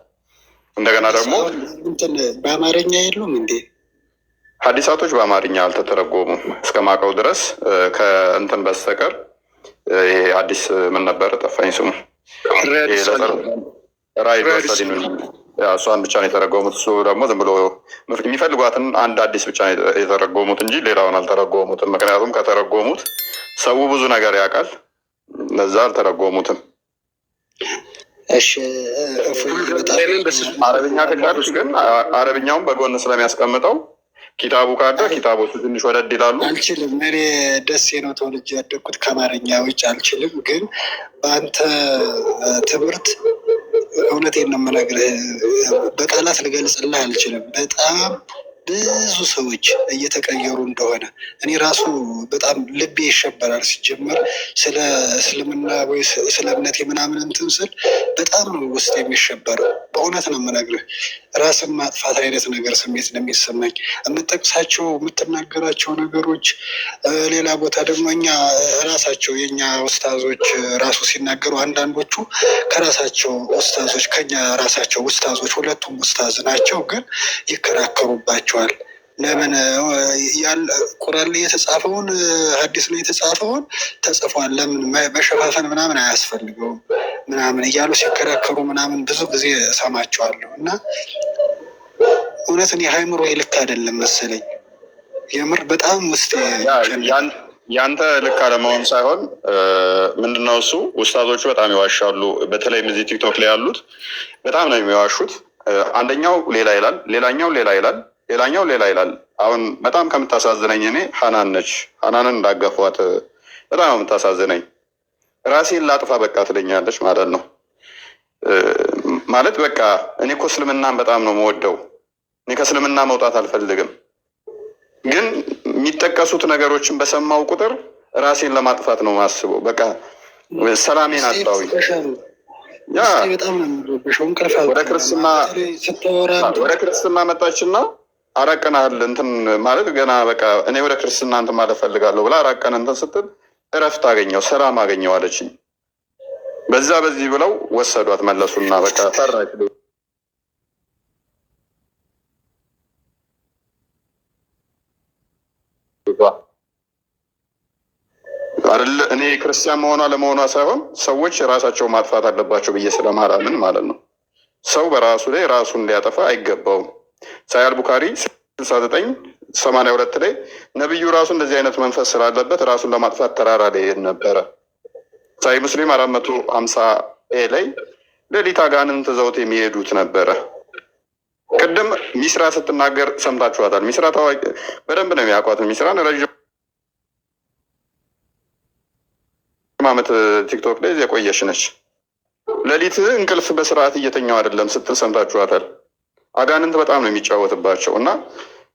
እንደገና ደግሞ እንትን በአማርኛ የሉም እንዴ? ሀዲሳቶች በአማርኛ አልተተረጎሙም እስከ ማውቀው ድረስ ከእንትን በስተቀር። ይሄ ሀዲስ ምን ነበረ ጠፋኝ ስሙ። ራይድ ወሰዲን እሷን ብቻ ነው የተረጎሙት። እሱ ደግሞ ዝም ብሎ የሚፈልጓትን አንድ አዲስ ብቻ ነው የተረጎሙት እንጂ ሌላውን አልተረጎሙትም። ምክንያቱም ከተረጎሙት ሰው ብዙ ነገር ያውቃል፣ ለዛ አልተረጎሙትም። እሺ አረብኛ ከቻልሽ ግን አረብኛውን በጎን ስለሚያስቀምጠው ኪታቡ ካለ ኪታቦቹ ትንሽ ወደድ ይላሉ። አልችልም። እኔ ደሴ ነው ተወልጄ ያደግኩት። ከአማርኛ ውጭ አልችልም። ግን በአንተ ትምህርት እውነቴን ነው የምነግርህ፣ በቃላት ልገልጽልህ አልችልም። በጣም ብዙ ሰዎች እየተቀየሩ እንደሆነ እኔ ራሱ በጣም ልቤ ይሸበራል። ሲጀመር ስለ እስልምና ወይ ስለ እምነቴ ምናምን እንትን ስል በጣም ነው ውስጥ የሚሸበረው። በእውነት ነው የምነግርህ፣ ራስን ማጥፋት አይነት ነገር ስሜት ነው የሚሰማኝ። የምጠቅሳቸው የምትናገራቸው ነገሮች ሌላ ቦታ ደግሞ እኛ ራሳቸው የእኛ ኡስታዞች ራሱ ሲናገሩ አንዳንዶቹ ከራሳቸው ኡስታዞች ከኛ ራሳቸው ኡስታዞች ሁለቱም ኡስታዝ ናቸው፣ ግን ይከራከሩባቸዋል። ለምን ቁርአን ላይ የተጻፈውን ሐዲስ ላይ የተጻፈውን ተጽፏል፣ ለምን መሸፋፈን ምናምን አያስፈልገውም ምናምን እያሉ ሲከራከሩ ምናምን ብዙ ጊዜ ሰማቸዋለሁ። እና እውነትን የሃይምሮ ልክ አይደለም መሰለኝ። የምር በጣም ውስጥ ያንተ ልክ አለመሆን ሳይሆን ምንድነው እሱ ኡስታዞቹ በጣም ይዋሻሉ። በተለይም እዚህ ቲክቶክ ላይ ያሉት በጣም ነው የሚዋሹት። አንደኛው ሌላ ይላል፣ ሌላኛው ሌላ ይላል፣ ሌላኛው ሌላ ይላል። አሁን በጣም ከምታሳዝነኝ እኔ ሀናን ነች። ሀናንን እንዳገፏት በጣም የምታሳዝነኝ። ራሴን ላጥፋ በቃ ትለኛለች ማለት ነው። ማለት በቃ እኔ እኮ እስልምናን በጣም ነው የምወደው፣ እኔ ከእስልምና መውጣት አልፈልግም። ግን የሚጠቀሱት ነገሮችን በሰማው ቁጥር ራሴን ለማጥፋት ነው ማስበው። በቃ ሰላሜን አጣዊ። ወደ ክርስትና መጣችና አራቀናል እንትን ማለት ገና በቃ እኔ ወደ ክርስትና እንትን ማለት ፈልጋለሁ ብላ አራቀን እንትን ስትል እረፍት አገኘው ሰላም አገኘው አለችኝ። በዛ በዚህ ብለው ወሰዷት መለሱና በቃ ፈራች። አይደል እኔ ክርስቲያን መሆኗ ለመሆኗ ሳይሆን ሰዎች ራሳቸው ማጥፋት አለባቸው ብዬ ስለማላምን ማለት ነው። ሰው በራሱ ላይ ራሱን ሊያጠፋ አይገባውም። ሳሂህ ቡኻሪ 6982 ላይ ነብዩ ራሱ እንደዚህ አይነት መንፈስ ስላለበት ራሱን ለማጥፋት ተራራ ላይ ይሄድ ነበረ። ሳሂህ ሙስሊም 450 ላይ ሌሊት አጋንንት ዘውት የሚሄዱት ነበረ። ቅድም ሚስራ ስትናገር ሰምታችኋታል። ሚስራ ታዋቂ በደንብ ነው የሚያውቋት። ሚስራን ረዥም ዓመት ቲክቶክ ላይ የቆየች ነች። ሌሊት እንቅልፍ በስርዓት እየተኛው አይደለም ስትል ሰምታችኋታል። አጋንንት በጣም ነው የሚጫወትባቸው እና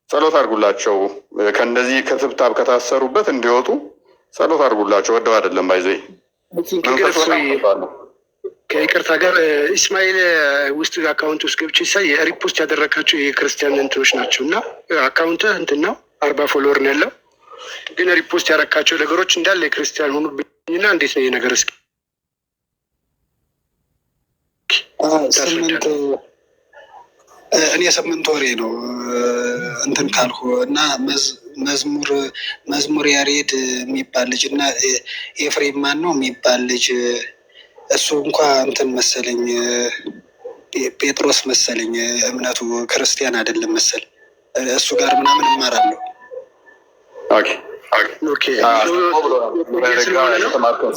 ጸሎት አድርጉላቸው። ከእንደዚህ ከትብታብ ከታሰሩበት እንዲወጡ ጸሎት አድርጉላቸው። ወደው አይደለም ባይዘይ ከይቅርታ ጋር ኢስማኤል ውስጥ አካውንት ውስጥ ገብቼ ሳይ ሪፖስት ያደረካቸው የክርስቲያን እንትኖች ናቸው እና አካውንት እንትን ነው 40 ፎሎወር ነው ያለው፣ ግን ሪፖስት ያረካቸው ነገሮች እንዳለ የክርስቲያን ሆኑብኝና እንዴት ነው ይሄ ነገር? እስኪ እኔ 8 ወሬ ነው እንትን ካልኩ እና መዝሙር ያሬድ የሚባል ልጅ እና ኤፍሬም ማን ነው የሚባል ልጅ እሱ እንኳ እንትን መሰለኝ ጴጥሮስ መሰለኝ እምነቱ ክርስቲያን አይደለም መሰል እሱ ጋር ምናምን እማራለሁ።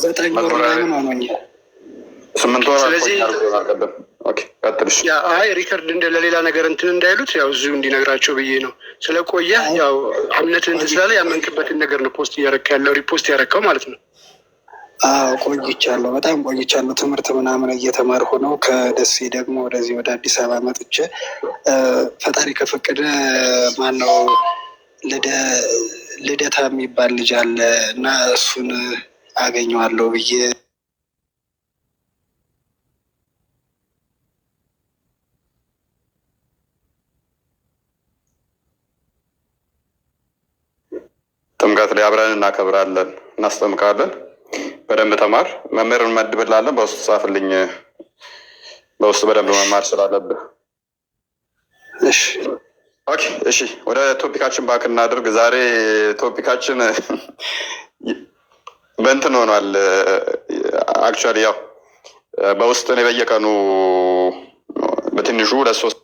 ዘጠኝ ወር ምናምን ሆኖኛል። 8 ወር። ስለዚህ አይ ሪከርድ ለሌላ ነገር እንትን እንዳይሉት ያው እዚሁ እንዲነግራቸው ብዬ ነው። ስለቆየ ያው እምነትን እንትን ስላለ ያመንክበትን ነገር ነው ፖስት እያረካ ያለው ሪፖስት ያረካው ማለት ነው። ቆይቻለሁ፣ በጣም ቆይቻለሁ። ትምህርት ምናምን እየተማርኩ ነው። ከደሴ ደግሞ ወደዚህ ወደ አዲስ አበባ መጥቼ ፈጣሪ ከፈቀደ ማነው ልደታ የሚባል ልጅ አለ እና እሱን አገኘዋለሁ ብዬ ጥምቀት ላይ አብረን እናከብራለን፣ እናስጠምቃለን። በደንብ ተማር። መምህር እንመድብላለን። በውስጥ ጻፍልኝ። በውስጥ በደንብ መማር ስላለብህ። እሺ፣ ወደ ቶፒካችን ባክ እናድርግ። ዛሬ ቶፒካችን በእንትን ሆኗል። አክቹዋሊ ያው በውስጥ እኔ በየቀኑ በትንሹ 2-3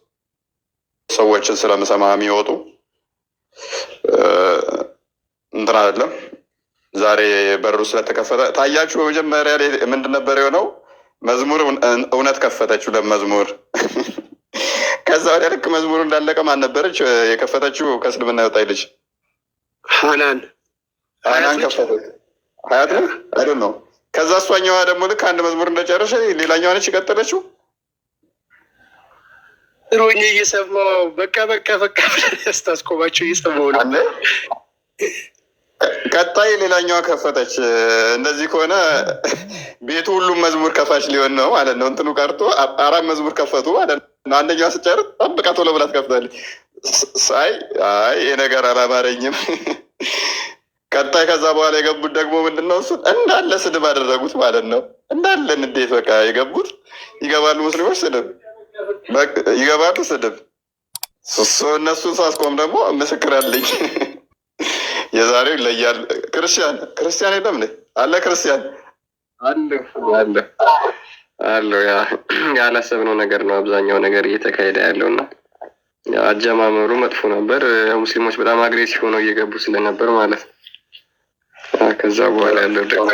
ሰዎችን ስለምሰማ የሚወጡ እንትን አይደለም። ዛሬ በሩ ስለተከፈተ ታያችሁ። በመጀመሪያ ላይ ምንድን ነበር የሆነው? መዝሙር እውነት ከፈተችው ለመዝሙር ከዛ ወዲያ ልክ መዝሙሩ እንዳለቀ ማን ነበረች የከፈተችው? ከእስልምና የወጣች ልጅ ሀናን ከፈተች። ሀያት ነው አይደል ነው። ከዛ እሷኛዋ ደግሞ ልክ አንድ መዝሙር እንደጨረሰ ሌላኛዋ ነች የቀጠለችው። ሮኜ እየሰማው በቃ ያስታስቆማቸው እየሰማው ነው። ቀጣይ ሌላኛዋ ከፈተች። እንደዚህ ከሆነ ቤቱ ሁሉም መዝሙር ከፋች ሊሆን ነው ማለት ነው። እንትኑ ቀርቶ 4 መዝሙር ከፈቱ ማለት ነው። አንደኛዋ ስጨርስ ጠብቃ ቶሎ ብላ ትከፍታለች። አይ ይሄ ነገር አላማረኝም። ቀጣይ ከዛ በኋላ የገቡት ደግሞ ምንድን ነው እሱ እንዳለ ስድብ አደረጉት ማለት ነው። እንዳለ እንዴት በቃ የገቡት ይገባሉ፣ ሙስሊሞች ስድብ ይገባሉ፣ ስድብ እነሱን ሳስቆም ደግሞ ምስክር አለኝ። የዛሬው ይለያል። ክርስቲያን የለም አለ ክርስቲያን አለው ያላሰብነው ነገር ነው አብዛኛው ነገር እየተካሄደ ያለው እና አጀማመሩ መጥፎ ነበር። ሙስሊሞች በጣም አግሬሲቭ ሆነው እየገቡ ስለነበር ማለት ነው። ከዛ በኋላ ያለው ደግሞ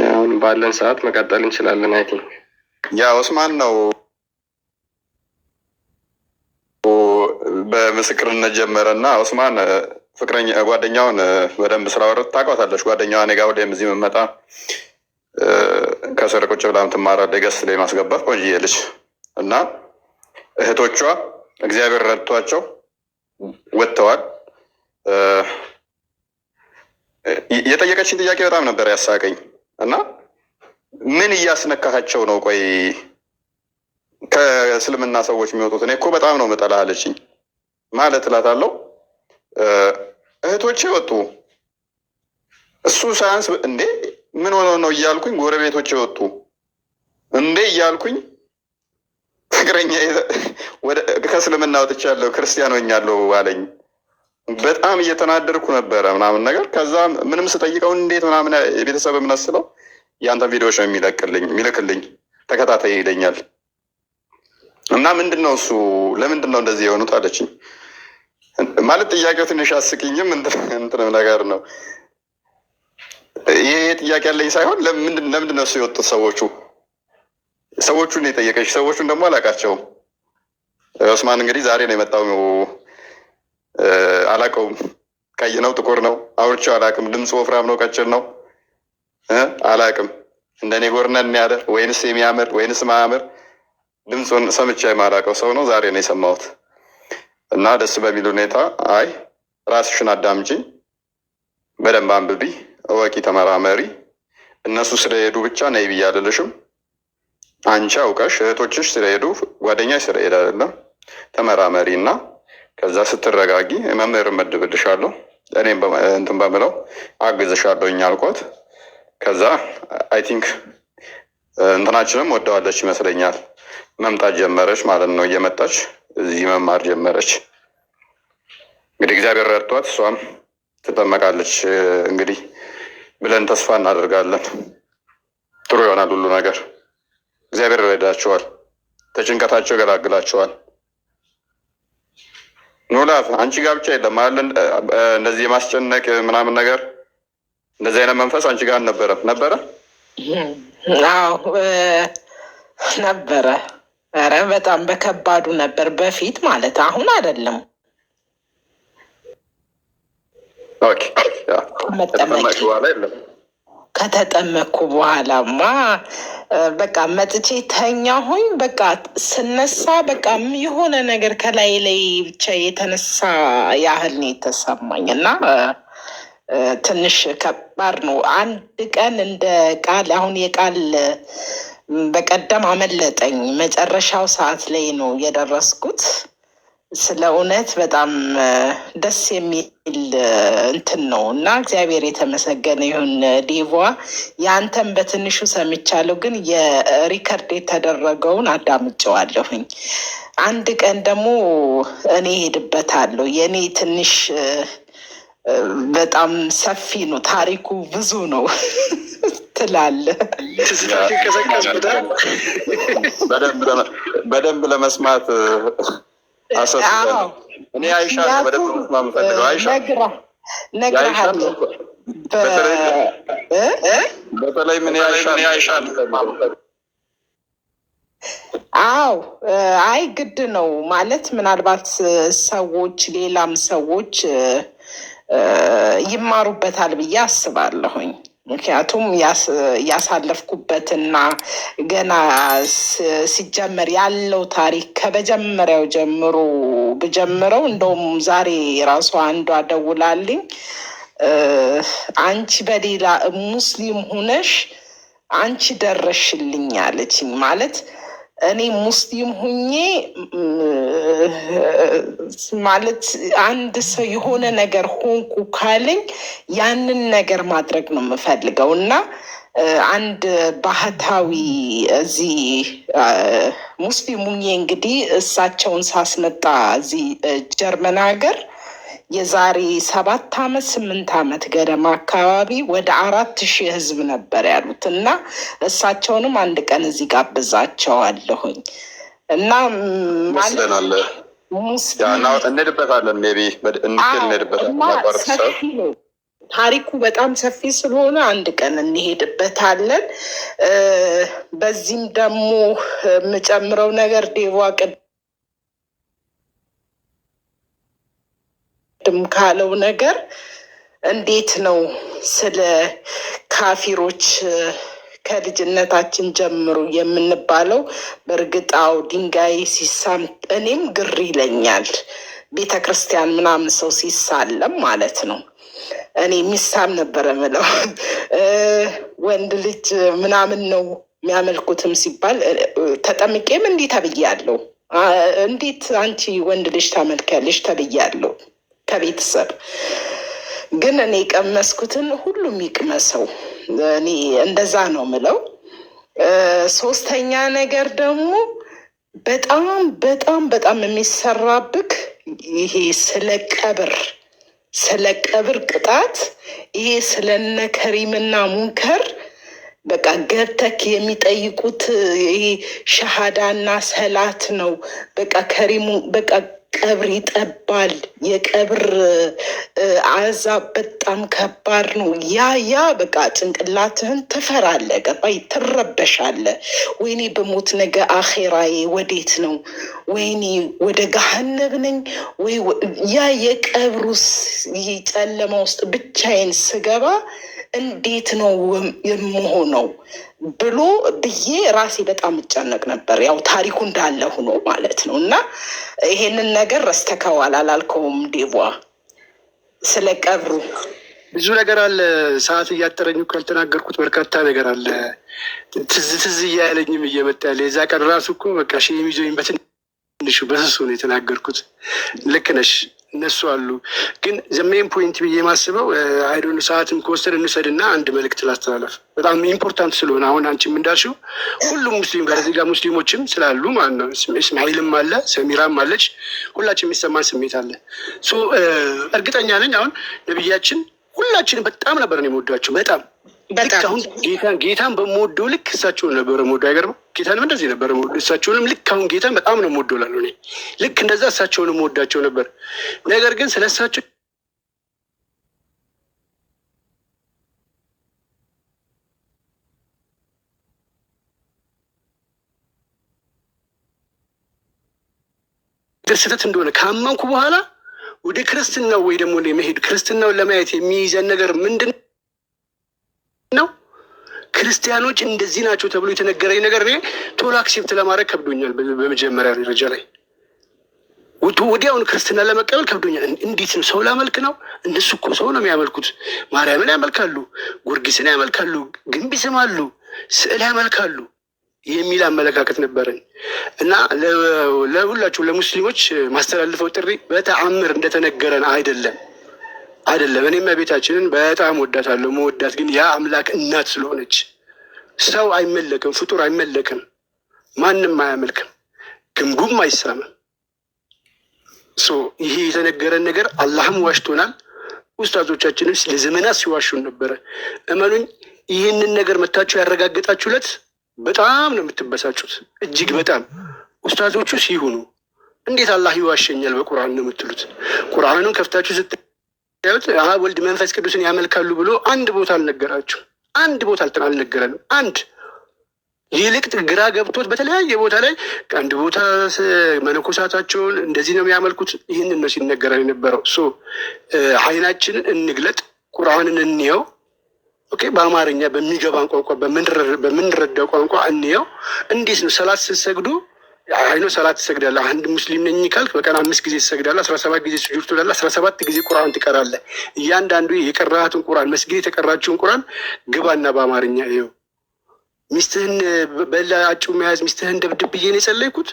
አሁን ባለን ሰዓት መቀጠል እንችላለን። አይ ቲንክ ያ ኦስማን ነው በምስክርነት ጀመረ እና ኦስማን ጓደኛውን በደንብ ስላወረት ታውቃታለች። ጓደኛዋ እኔ ጋ ወዲያም እዚህ የምመጣ ከስር ቁጭ ብላ የምትማራለች ገስት ላይ ማስገባት ቆንጆዬ ልጅ እና እህቶቿ እግዚአብሔር ረድቷቸው ወጥተዋል። የጠየቀችኝ ጥያቄ በጣም ነበር ያሳቀኝ እና ምን እያስነካቸው ነው? ቆይ ከእስልምና ሰዎች የሚወጡት እኔ እኮ በጣም ነው የምጠላህ አለችኝ። ማለት እላታለሁ እህቶቼ ወጡ እሱ ሳያንስ እንዴ ምን ሆነው ነው እያልኩኝ ጎረቤቶቼ ወጡ እንዴ እያልኩኝ ፍቅረኛ ከእስልምና ወጥቻለሁ ክርስቲያን ሆኛለሁ አለኝ። በጣም እየተናደርኩ ነበረ ምናምን ነገር። ከዛ ምንም ስጠይቀው እንዴት ምናምን የቤተሰብ እምነት ስለው ያንተ ቪዲዮዎች ነው የሚልክልኝ ተከታታይ ይለኛል። እና ምንድነው እሱ ለምንድን ነው እንደዚህ የሆኑት አለችኝ። ማለት ጥያቄው ትንሽ አስቂኝም እንትንም ነገር ነው። ይሄ ጥያቄ ያለኝ ሳይሆን ለምንድን ነው እሱ የወጡት ሰዎቹን የጠየቀች። ሰዎቹን ደግሞ አላውቃቸውም። ኦስማን እንግዲህ ዛሬ ነው የመጣው። አላውቀውም። ቀይ ነው ጥቁር ነው አውርቼው አላውቅም። ድምፁ ወፍራም ነው ቀጭን ነው አላውቅም። እንደኔ ጎርነን ያለ ወይንስ የሚያምር ወይንስ ማያምር ድምፁን ሰምቼ የማላውቀው ሰው ነው። ዛሬ ነው የሰማሁት እና ደስ በሚል ሁኔታ አይ ራስሽን አዳምጪ፣ በደንብ አንብቢ፣ እወቂ፣ ተመራመሪ። እነሱ ስለሄዱ ብቻ ነይ ብዬ አልልሽም። አንቺ አውቀሽ እህቶችሽ ስለሄዱ ጓደኛሽ ስለሄድ አይደለም። ተመራመሪ እና ከዛ ስትረጋጊ መምህር እመድብልሻለሁ፣ እኔም እንትን በምለው አግዝሻለሁኝ አልኳት። ከዛ አይ ቲንክ እንትናችንም ወደዋለች ይመስለኛል። መምጣት ጀመረች ማለት ነው። እየመጣች እዚህ መማር ጀመረች። እንግዲህ እግዚአብሔር ረድቷት እሷም ትጠመቃለች እንግዲህ ብለን ተስፋ እናደርጋለን። ጥሩ ይሆናል ሁሉ ነገር። እግዚአብሔር ይረዳቸዋል፣ ተጭንቀታቸው ይገላግላቸዋል። ኖላፍ አንቺ ጋር ብቻ የለም አለ እንደዚህ የማስጨነቅ ምናምን ነገር እንደዚህ አይነት መንፈስ አንቺ ጋር አልነበረም? ነበረ? አዎ ነበረ። ኧረ በጣም በከባዱ ነበር በፊት ማለት አሁን አይደለም። ኦኬ ከተጠመኩ በኋላማ በቃ መጥቼ ተኛሁኝ። በቃ ስነሳ በቃ የሆነ ነገር ከላይ ላይ ብቻ የተነሳ ያህል ነው የተሰማኝ እና ትንሽ ከባድ ነው። አንድ ቀን እንደ ቃል አሁን የቃል በቀደም አመለጠኝ። መጨረሻው ሰዓት ላይ ነው የደረስኩት። ስለ እውነት በጣም ደስ የሚል እንትን ነው እና እግዚአብሔር የተመሰገነ ይሁን። ዲቫ የአንተን በትንሹ ሰምቻለሁ፣ ግን የሪከርድ የተደረገውን አዳምጨዋለሁኝ። አንድ ቀን ደግሞ እኔ ሄድበታለሁ። የእኔ ትንሽ በጣም ሰፊ ነው፣ ታሪኩ ብዙ ነው ትላለህ። በደንብ ለመስማት እኔ አይሻ በደንብ መስማት የምፈልገው አይሻ ነግረሃለሁ። በተለይ ምን ያይሻል? አው አይ ግድ ነው ማለት ምናልባት ሰዎች ሌላም ሰዎች ይማሩበታል ብዬ አስባለሁኝ። ምክንያቱም ያሳለፍኩበትና ገና ሲጀመር ያለው ታሪክ ከመጀመሪያው ጀምሮ ብጀምረው እንደውም ዛሬ ራሱ አንዷ ደውላልኝ አንቺ በሌላ ሙስሊም ሁነሽ አንቺ ደረሽልኝ አለችኝ። ማለት እኔ ሙስሊም ሁኜ ማለት አንድ ሰው የሆነ ነገር ሆንኩ ካለኝ ያንን ነገር ማድረግ ነው የምፈልገው እና አንድ ባህታዊ እዚህ ሙስሊም ሁኜ እንግዲህ እሳቸውን ሳስመጣ እዚህ ጀርመን ሀገር የዛሬ 7-8 ዓመት ገደማ አካባቢ ወደ 4000 ህዝብ ነበር ያሉት እና እሳቸውንም አንድ ቀን እዚህ ጋብዛቸዋለሁኝ እና እንሄድበታለን ታሪኩ በጣም ሰፊ ስለሆነ አንድ ቀን እንሄድበታለን። በዚህም ደግሞ የምጨምረው ነገር ዴቫ ቅድም ካለው ነገር እንዴት ነው ስለ ካፊሮች ከልጅነታችን ጀምሮ የምንባለው? በእርግጣው ድንጋይ ሲሳም እኔም ግር ይለኛል። ቤተ ክርስቲያን ምናምን ሰው ሲሳለም ማለት ነው። እኔ ሚሳም ነበረ ምለው ወንድ ልጅ ምናምን ነው የሚያመልኩትም ሲባል ተጠምቄም እንዲህ ተብያለሁ። እንዴት አንቺ ወንድ ልጅ ታመልኪያለሽ ተብያለሁ ከቤተሰብ። ግን እኔ ቀመስኩትን ሁሉም ይቅመሰው። እኔ እንደዛ ነው ምለው። ሶስተኛ ነገር ደግሞ በጣም በጣም በጣም የሚሰራብክ ይሄ ስለ ቀብር ቅጣት፣ ይሄ ስለነ ከሪምና ሙንከር በቃ ገብተክ የሚጠይቁት ይሄ ሸሃዳና ሰላት ነው። በቃ ከሪሙ በቃ ቀብር ይጠባል። የቀብር አዛብ በጣም ከባድ ነው። ያ በቃ ጭንቅላትህን ትፈራለህ፣ ገባኝ? ትረበሻለህ። ወይኔ በሞት ነገ አኼራዬ ወዴት ነው? ወይኔ ወደ ገሃነብ ነኝ ወይ? ያ የቀብሩስ ጨለማ ውስጥ ብቻዬን ስገባ እንዴት ነው የምሆነው ብሎ ብዬ ራሴ በጣም እጨነቅ ነበር። ያው ታሪኩ እንዳለ ሆኖ ማለት ነው። እና ይሄንን ነገር ረስተከዋል አላልከውም ዴቧ? ስለ ቀብሩ ብዙ ነገር አለ። ሰዓት እያጠረኝ እኮ ያልተናገርኩት በርካታ ነገር አለ። ትዝ እያለኝም እየመጣ ያለ የዛ ቀን ራሱ እኮ በቃ የሚዞኝ በትንሹ በስሱ ነው የተናገርኩት። ልክ ነሽ። እነሱ አሉ። ግን ዘሜን ፖይንት ብዬ የማስበው አይዶን ሰዓትም ከወሰድ እንውሰድና አንድ መልእክት ላስተላለፍ በጣም ኢምፖርታንት ስለሆነ አሁን አንቺም እንዳልሽው ሁሉም ሙስሊም ጋር እዚህ ጋር ሙስሊሞችም ስላሉ ማለት ነው። እስማኤልም አለ፣ ሰሚራም አለች። ሁላችን የሚሰማን ስሜት አለ። እርግጠኛ ነኝ አሁን ነቢያችን ሁላችንም በጣም ነበር ነው የምወዷቸው። በጣም ልክ አሁን ጌታን በምወደው ልክ እሳቸውን ነበረ የምወደው። አይገርም? ጌታንም እንደዚህ ነበረ የምወደው። እሳቸውንም ልክ አሁን ጌታን በጣም ነው የምወደው እላለሁ እኔ። ልክ እንደዛ እሳቸውንም የምወዳቸው ነበር። ነገር ግን ስለ እሳቸው ስህተት እንደሆነ ካመንኩ በኋላ ወደ ክርስትናው ወይ ደግሞ መሄድ ክርስትናውን ለማየት የሚይዘን ነገር ምንድን ነው? ክርስቲያኖች እንደዚህ ናቸው ተብሎ የተነገረኝ ነገር እኔ ቶሎ አክሴፕት ለማድረግ ከብዶኛል። በመጀመሪያ ደረጃ ላይ ወዲያውኑ ክርስትና ለመቀበል ከብዶኛል። እንዴት ነው ሰው ላመልክ ነው? እነሱ እኮ ሰው ነው የሚያመልኩት። ማርያምን ያመልካሉ፣ ጊዮርጊስን ያመልካሉ፣ ግንብ ይስማሉ፣ ስዕል ያመልካሉ የሚል አመለካከት ነበረኝ እና ለሁላችሁ ለሙስሊሞች ማስተላልፈው ጥሪ በተአምር እንደተነገረን አይደለም። እኔም ቤታችንን በጣም ወዳታለሁ። መወዳት ግን ያ አምላክ እናት ስለሆነች ሰው አይመለክም፣ ፍጡር አይመለክም፣ ማንም አያመልክም፣ ግንቡም አይሳምም። ይሄ የተነገረን ነገር አላህም ዋሽቶናል። ኡስታዞቻችንም ለዘመናት ሲዋሹን ነበረ። እመኑኝ፣ ይህንን ነገር መታችሁ ያረጋገጣችሁለት በጣም ነው የምትበሳጩት። እጅግ በጣም ኡስታዞቹ ሲሆኑ እንዴት አላህ ይዋሸኛል በቁርአን ነው የምትሉት። ቁርአኑን ከፍታችሁ አብ ወልድ መንፈስ ቅዱስን ያመልካሉ ብሎ አንድ ቦታ አልነገራችሁ፣ አንድ ቦታ አልነገረንም። አንድ ይልቅ ግራ ገብቶት በተለያየ ቦታ ላይ ከአንድ ቦታ መነኮሳታቸውን እንደዚህ ነው የሚያመልኩት። ይህንን ነው ሲነገረን የነበረው። አይናችንን እንግለጥ፣ ቁርአንን እንየው። ኦኬ፣ በአማርኛ በሚገባን ቋንቋ በምንረዳው ቋንቋ እንየው። እንዴት ነው ሰላት ስትሰግዱ? አይኖ ሰላት ትሰግዳለህ። አንድ ሙስሊም ነኝ ካልክ በቀን 5 ጊዜ ትሰግዳለህ፣ 17 ጊዜ ስጁድ ትውላለህ፣ 17 ጊዜ ቁርአን ትቀራለህ። እያንዳንዱ የቀራሃትን ቁርአን መስጊድ የተቀራችውን ቁርአን ግባና በአማርኛ ይኸው። ሚስትህን በላጩ መያዝ ሚስትህን ደብድብ ብዬ ነው የጸለይኩት።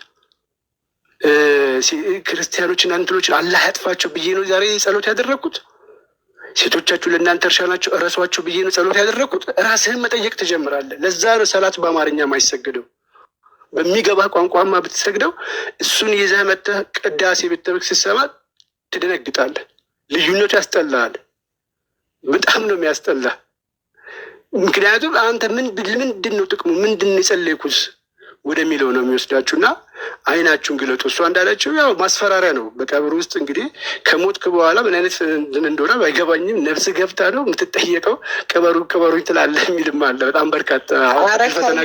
ክርስቲያኖችን አንትሎችን አላህ ያጥፋቸው ብዬ ነው ዛሬ ጸሎት ያደረግኩት። ሴቶቻችሁ ለእናንተ እርሻ ናቸው እረሷቸው ብዬ ነው ጸሎት ያደረግኩት። ራስህን መጠየቅ ትጀምራለህ። ለዛ ነው ሰላት በአማርኛ ማይሰገደው። በሚገባ ቋንቋማ ብትሰግደው እሱን ይዘህ መጥተህ ቅዳሴ ብትበክ ስትሰማ ትደነግጣለህ። ልዩነቱ ያስጠላሃል። በጣም ነው የሚያስጠላህ። ምክንያቱም አንተ ምንድን ነው ጥቅሙ? ምንድን ነው የጸለይኩት ወደሚለው ነው የሚወስዳችሁ። እና አይናችሁን ግለጡ። እሷ እንዳለችው ያው ማስፈራሪያ ነው። በቀብር ውስጥ እንግዲህ ከሞትክ በኋላ ምን አይነት እንደሆነ ባይገባኝም ነፍስ ገብታ ነው የምትጠየቀው። ቅበሩኝ ትላለህ የሚልም አለ። በጣም በርካታ ፈተና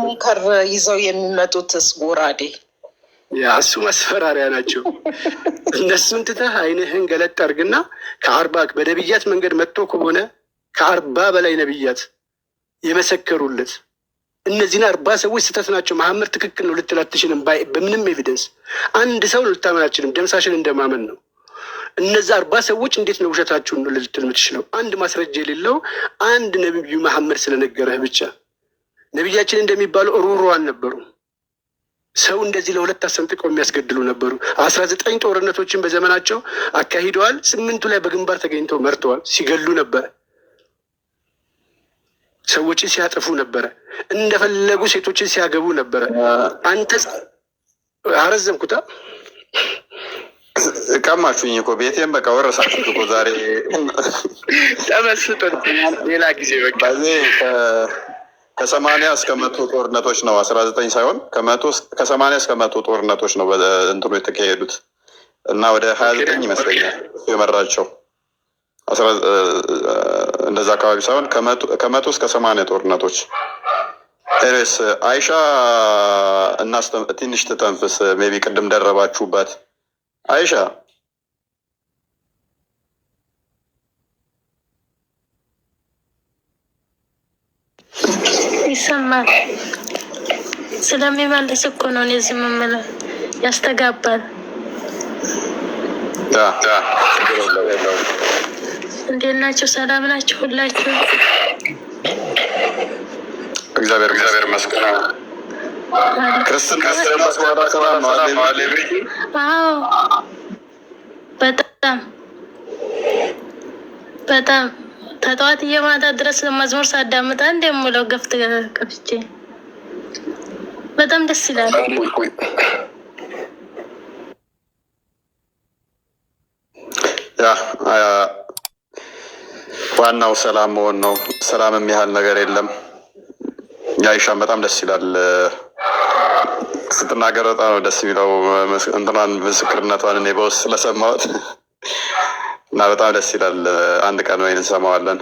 ሙንከር ይዘው የሚመጡትስ ጎራዴ ያ እሱ ማስፈራሪያ ናቸው። እነሱን ትተህ አይንህን ገለጥ አድርግና በነቢያት መንገድ መጥቶ ከሆነ 40 በላይ ነቢያት የመሰከሩለት እነዚህን 40 ሰዎች ስህተት ናቸው፣ መሐመድ ትክክል ነው ልትል አትችልም። በምንም ኤቪደንስ አንድ ሰው ልታመን አትችልም። ደምሳሽን እንደማመን ነው። እነዛ 40 ሰዎች እንዴት ነው ውሸታችሁን ነው ልትል የምትችለው? አንድ ማስረጃ የሌለው አንድ ነቢዩ መሐመድ ስለነገረህ ብቻ። ነቢያችን እንደሚባሉ ሩሩዋን ነበሩ። ሰው እንደዚህ ለሁለት አሰንጥቀው የሚያስገድሉ ነበሩ። 19 ጦርነቶችን በዘመናቸው አካሂደዋል። 8ቱ ላይ በግንባር ተገኝተው መርተዋል። ሲገሉ ነበረ። ሰዎችን ሲያጠፉ ነበረ። እንደፈለጉ ሴቶችን ሲያገቡ ነበረ። አንተ አረዘምኩታ ቀማችሁኝ እኮ ቤቴን በቃ ወረሳችሁት እኮ ዛሬ። ተመስጠን ሌላ ጊዜ በቃ ከ80 እስከ 100 ጦርነቶች ነው 19 ሳይሆን ከ80 እስከ 100 ጦርነቶች ነው እንትኑ የተካሄዱት እና ወደ 29 ይመስለኛል የመራቸው እንደዛ አካባቢ ሳይሆን ከ100 እስከ 80 ጦርነቶች። ኤሬስ አይሻ ትንሽ ትተንፍስ። ሜቢ ቅድም ደረባችሁባት። አይሻ ይሰማል። ስለሚመልስ እኮ ነው እኔ ዝም የምለው። ያስተጋባል። እንዴት ናችሁ? ሰላም ናችሁ ሁላችሁ? እግዚአብሔር ይመስገን። ክርስትና ሰላም ነው አለ። አዎ በጣም ተጠዋት እየማታ ድረስ መዝሙር ሳዳምጣ እንደምለው ገፍት ከፍቼ በጣም ደስ ይላል። ዋናው ሰላም መሆን ነው። ሰላም የሚያህል ነገር የለም። የአይሻን በጣም ደስ ይላል ስትናገር፣ በጣም ነው ደስ የሚለው። እንትኗን ምስክርነቷን እኔ በውስጥ ስለሰማሁት እና በጣም ደስ ይላል። አንድ ቀን ወይ እንሰማዋለን።